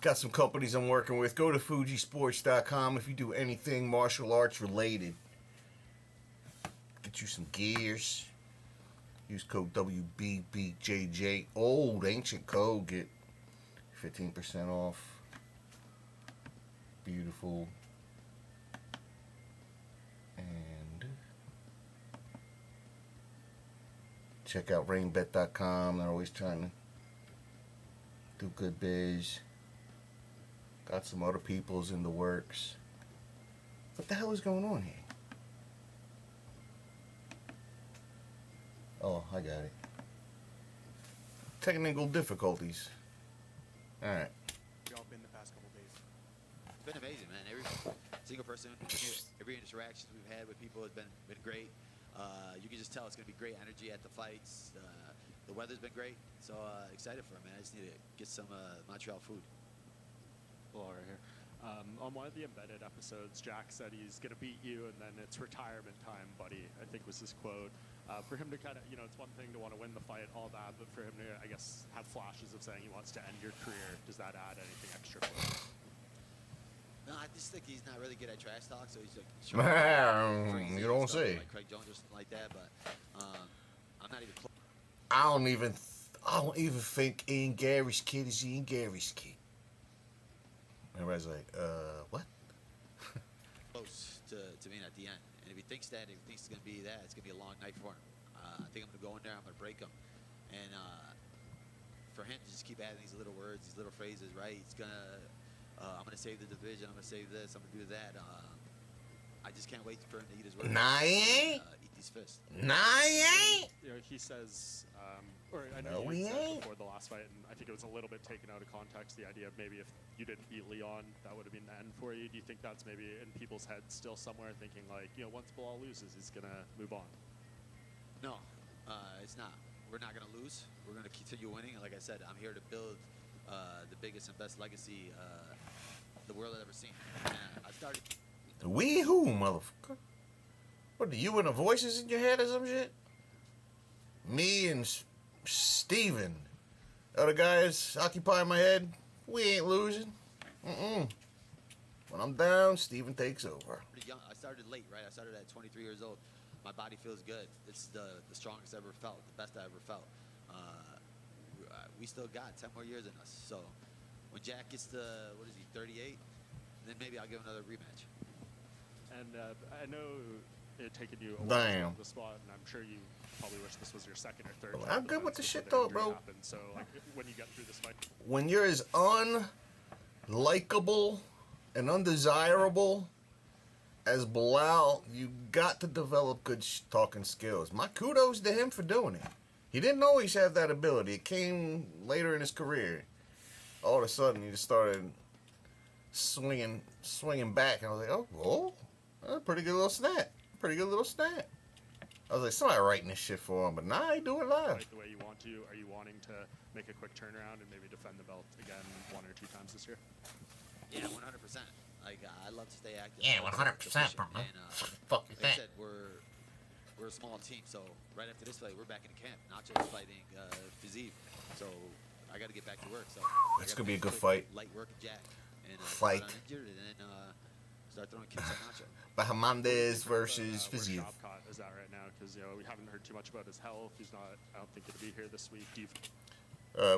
Got some companies I'm working with. Go to fujisports.com if you do anything martial arts related. Get you some gears. Use code WBBJJ. Old ancient code. Get 15% off. Beautiful. And check out rainbet.com. They're always trying to do good biz. Got some other people's in the works. What the hell is going on here? Oh, I got it. Technical difficulties. Alright. Y'all been the past couple days? It's been amazing, man. Every single person, every interaction we've had with people has been great. You can just tell it's going to be great energy at the fights. The weather's been great. So excited for it, man. I just need to get some Montreal food. Well, right here. On one of the embedded episodes, Jack said he's going to beat you, and then it's retirement time, buddy, I think was his quote. For him to kind of, it's one thing to want to win the fight, all that, but for him to, I guess, have flashes of saying he wants to end your career, does that add anything extra for him? No, I just think he's not really good at trash talk, so he's like, you don't say. Like Craig Jones or something like that, but I'm not even close. I don't even think Ian Gary's kid is Ian Gary's kid. Everybody's like, what? Close to being at the end. And if he thinks that, if he thinks it's going to be that, it's going to be a long night for him. I think I'm going to go in there, I'm going to break him. And for him to just keep adding these little words, these little phrases, right? He's going to, I'm going to save the division, I'm going to save this, I'm going to do that. I just can't wait for him to eat his words. Nah, he ain't. Eat these fists. Nah, he ain't. He says, or I know he said before the last fight, and I think it was a little bit taken out of context, the idea of maybe if you didn't beat Leon, that would have been the end for you. Do you think that's maybe in people's heads still somewhere, thinking like, once Bilal loses, he's going to move on? No, it's not. We're not going to lose. We're going to continue winning. Like I said, I'm here to build the biggest and best legacy the world has ever seen. I started... We who, motherfucker? What, are you and the voices in your head or some shit? Me and Steven, other guys occupying my head, we ain't losing. When I'm down, Steven takes over. Pretty young. I started late, right? I started at 23 years old. My body feels good. It's the strongest I ever felt, the best I ever felt. We still got 10 more years in us. So when Jack gets to, 38, then maybe I'll give him another rematch. And I know it taken you a while to get on the spot, and I'm sure you probably wish this was your second or third. I'm good with the shit though, bro. Happened. So like, when you get through this fight, when you're as unlikable and undesirable as Bilal, you got to develop good talking skills. My kudos to him for doing it. He didn't always have that ability. It came later in his career. All of a sudden, he just started swinging back, and I was like, oh, pretty good little snap. Pretty good little snap. I was like, somebody writing this shit for him, but nah, he do it live. Like the way you want to. Are you wanting to make a quick turnaround and maybe defend the belt again 1 or 2 times this year? Yeah, 100%. Like I love to stay active. Yeah, 100%, bro. Fuck you like I said, we're a small team, so right after this fight, we're back in camp. Nacho's fighting Fiziev, so I got to get back to work. So it's gonna be a good fight. Light work, Jack, and fight. Injured, and then Start throwing kicks at Nacho. Bahamondes versus Fiziev. Shavkat is that right now? Because we haven't heard too much about his health. He's not. I don't think he'll be here this week. We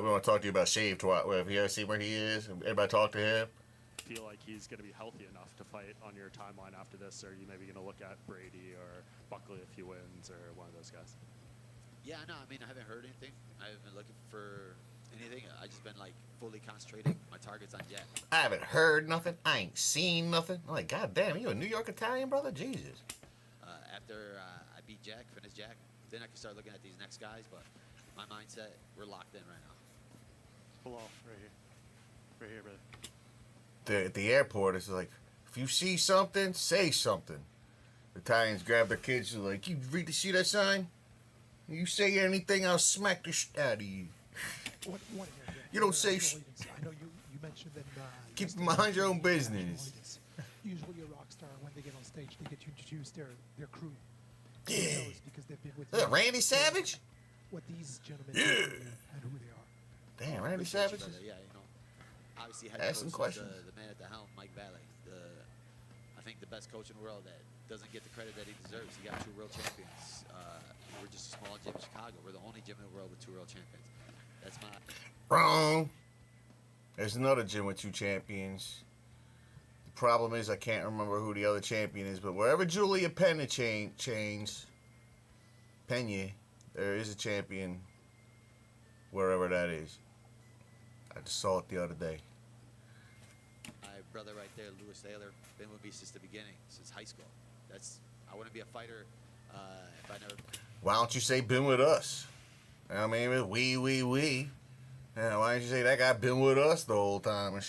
want to talk to you about Shave. Have you ever seen where he is? Everybody talk to him. Feel like he's going to be healthy enough to fight on your timeline after this, or are you maybe going to look at Brady or Buckley if he wins, or one of those guys? Yeah, no, I mean, I haven't heard anything. I haven't been looking for anything. I just been like fully concentrating my targets on Jack. I haven't heard nothing. I ain't seen nothing. I'm like, God damn, you a New York Italian, brother? Jesus. After I beat Jack, finish Jack, then I can start looking at these next guys. But my mindset, we're locked in right now. Bilal, right here. Right here, brother. At the airport, it's like, if you see something, say something. The Italians grab their kids and like, you see that sign? You say anything, I'll smack the shit out of you. You don't say I know you mentioned that. Keep mind your own business. Usually a rock star, when they get on stage, they get to introduce their crew. Yeah. Because they've been with Randy Savage? What these gentlemen Yeah. do and who they are. Damn, Randy Savage? Yeah, you know. Obviously, head Ask some coach is questions. the man at the helm, Mike Valle. I think the best coach in the world that doesn't get the credit that he deserves. He got 2 world champions. We're just a small gym in Chicago. We're the only gym in the world with 2 world champions. That's my... Wrong. There's another gym with 2 champions. The problem is I can't remember who the other champion is, but wherever Julia Pena Pena, there is a champion wherever that is. I just saw it the other day. My brother right there, Lewis Taylor, been with me since the beginning, since high school. I wouldn't be a fighter if I never... Why don't you say been with us? I mean, we. Yeah, why don't you say that guy been with us the whole time? I don't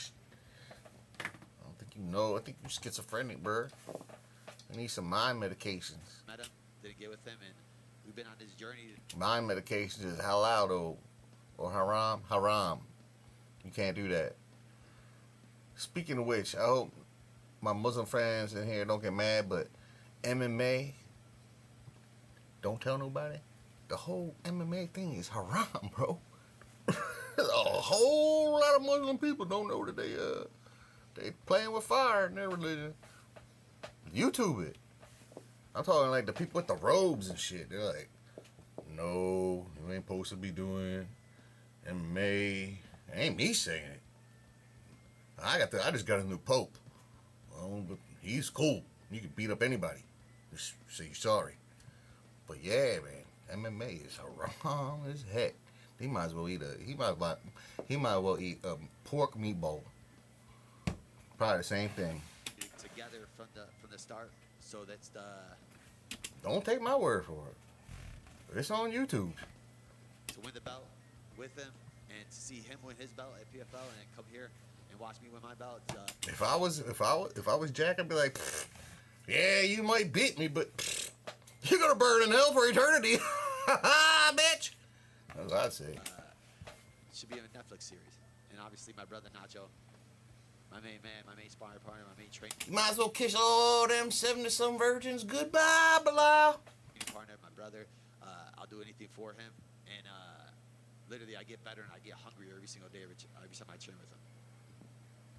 think you know. I think you're schizophrenic, bro. I need some mind medications. Met him, didn't get with him, and we've been on this journey. Mind medications is halal or haram. Haram. You can't do that. Speaking of which, I hope my Muslim friends in here don't get mad, but MMA, don't tell nobody. The whole MMA thing is haram, bro. A whole lot of Muslim people don't know that they playing with fire in their religion. YouTube it. I'm talking like the people with the robes and shit. They're like, no, you ain't supposed to be doing MMA. It ain't me saying it. I just got a new pope. Well, but he's cool. You can beat up anybody. Just say you're sorry. But yeah, man, MMA is haram as heck. He might as well eat a pork meatball. Probably the same thing. Together from the start, so that's the... Don't take my word for it. It's on YouTube. To win the belt with him and to see him win his belt at PFL and then come here and watch me win my belt. If I was Jack, I'd be like, yeah, you might beat me, but you're gonna burn in hell for eternity, bitch. That's what I'd say. It should be a Netflix series, and obviously my brother Nacho, my main man, my main sparring partner, my main trainer. You might as well kiss all them 70-some virgins goodbye, Bilal. Partner, my brother. I'll do anything for him, and literally I get better and I get hungrier every single day, every time I train with him.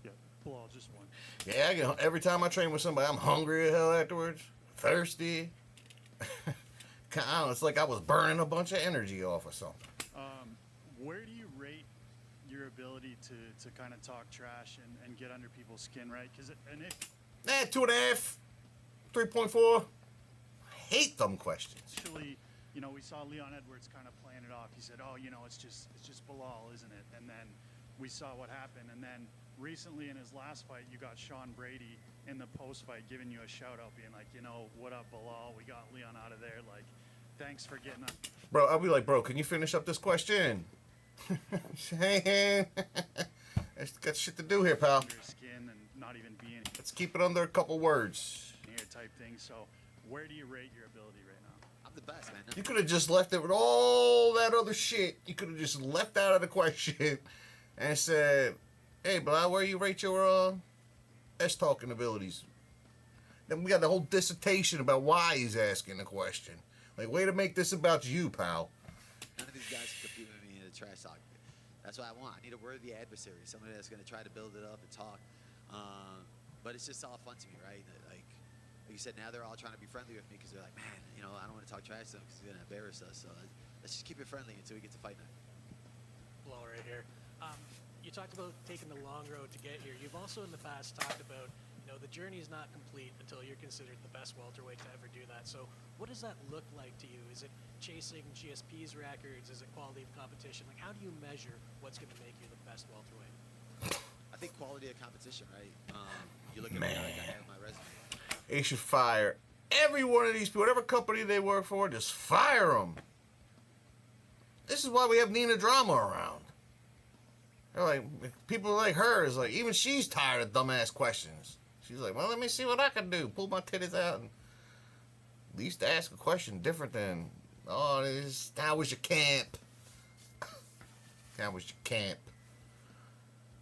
Yeah, Bilal, just one. Yeah, every time I train with somebody, I'm hungry as hell afterwards, thirsty. I don't know, it's like I was burning a bunch of energy off or something. Where do you rate your ability to kind of talk trash and get under people's skin, right? 2.5, 3.4. Hate them questions. Actually, we saw Leon Edwards kind of playing it off. He said, "Oh, it's just Bilal, isn't it?" And then we saw what happened. And then recently in his last fight, you got Sean Brady in the post fight giving you a shout out, being like, "What up, Bilal? We got Leon out of there. Like, thanks for getting up." Bro, I'll be like, bro, can you finish up this question? Shane, I got shit to do here, pal. Under skin and not even being Let's keep it under a couple words. here type thing. So, where do you rate your ability right now? I'm the best, man. You could have just left it with all that other shit. You could have just left out of the question and said, hey, Bilal, where you rate your S-talking abilities? Then we got the whole dissertation about why he's asking the question. Like, way to make this about you, pal. None of these guys can compete with me in the trash talk. That's what I want. I need a worthy adversary, somebody that's going to try to build it up and talk. But it's just all fun to me, right? Like you said, now they're all trying to be friendly with me because they're like, man, you know, I don't want to talk trash to him because he's gonna embarrass us. So let's just keep it friendly until we get to fight night. Blow right here. You talked about taking the long road to get here. You've also in the past talked about, you know, the journey is not complete until you're considered the best welterweight to ever do that. So what does that look like to you? Is it chasing GSP's records? Is it quality of competition? Like, how do you measure what's going to make you the best welterweight? I think quality of competition, right? You look at me like I have my resume. They should fire every one of these people, whatever company they work for, just fire them. This is why we have Nina Drama around. They're like, people like her is like, even she's tired of dumbass questions. She's like, well, let me see what I can do. Pull my titties out and at least ask a question different than, oh, how was your camp? How was your camp?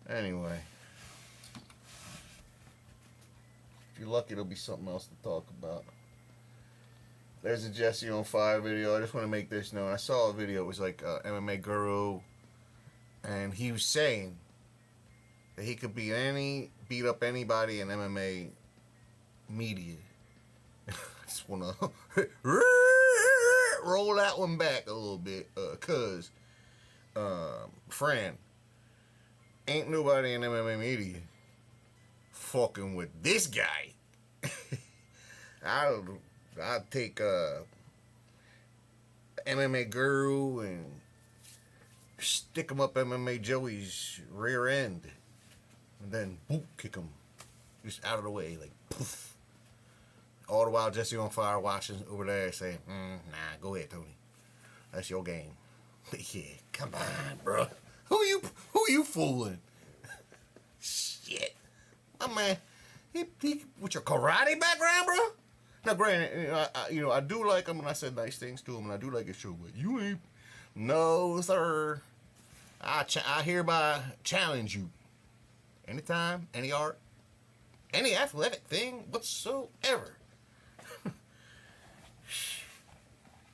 Anyway. If you're lucky, there'll be something else to talk about. There's a Jesse on Fire video. I just want to make this known. I saw a video. It was like MMA Guru. And he was saying that he could beat up anybody in MMA media. I just want to roll that one back a little bit. Because, Fran, ain't nobody in MMA media fucking with this guy. I'll take MMA Guru and stick him up MMA Joey's rear end and then boop, kick him just out of the way, like poof. All the while Jesse on Fire watching over there saying, nah, go ahead, Tony. That's your game. Yeah, come on, bro. Who you fooling? Shit. My man, he with your karate background, bro? Now, granted, I do like him, and I said nice things to him, and I do like his show, but you ain't. No, sir. I hereby challenge you. Anytime, any art, any athletic thing whatsoever.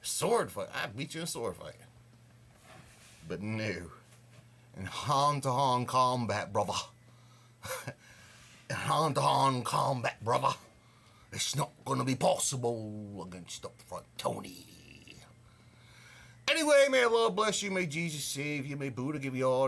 Sword fight. I beat you in sword fight. But no. In hand-to-hand combat, brother. In hand-to-hand combat, brother. It's not going to be possible against Upfront Tony. Anyway, may Allah bless you, may Jesus save you, may Buddha give you all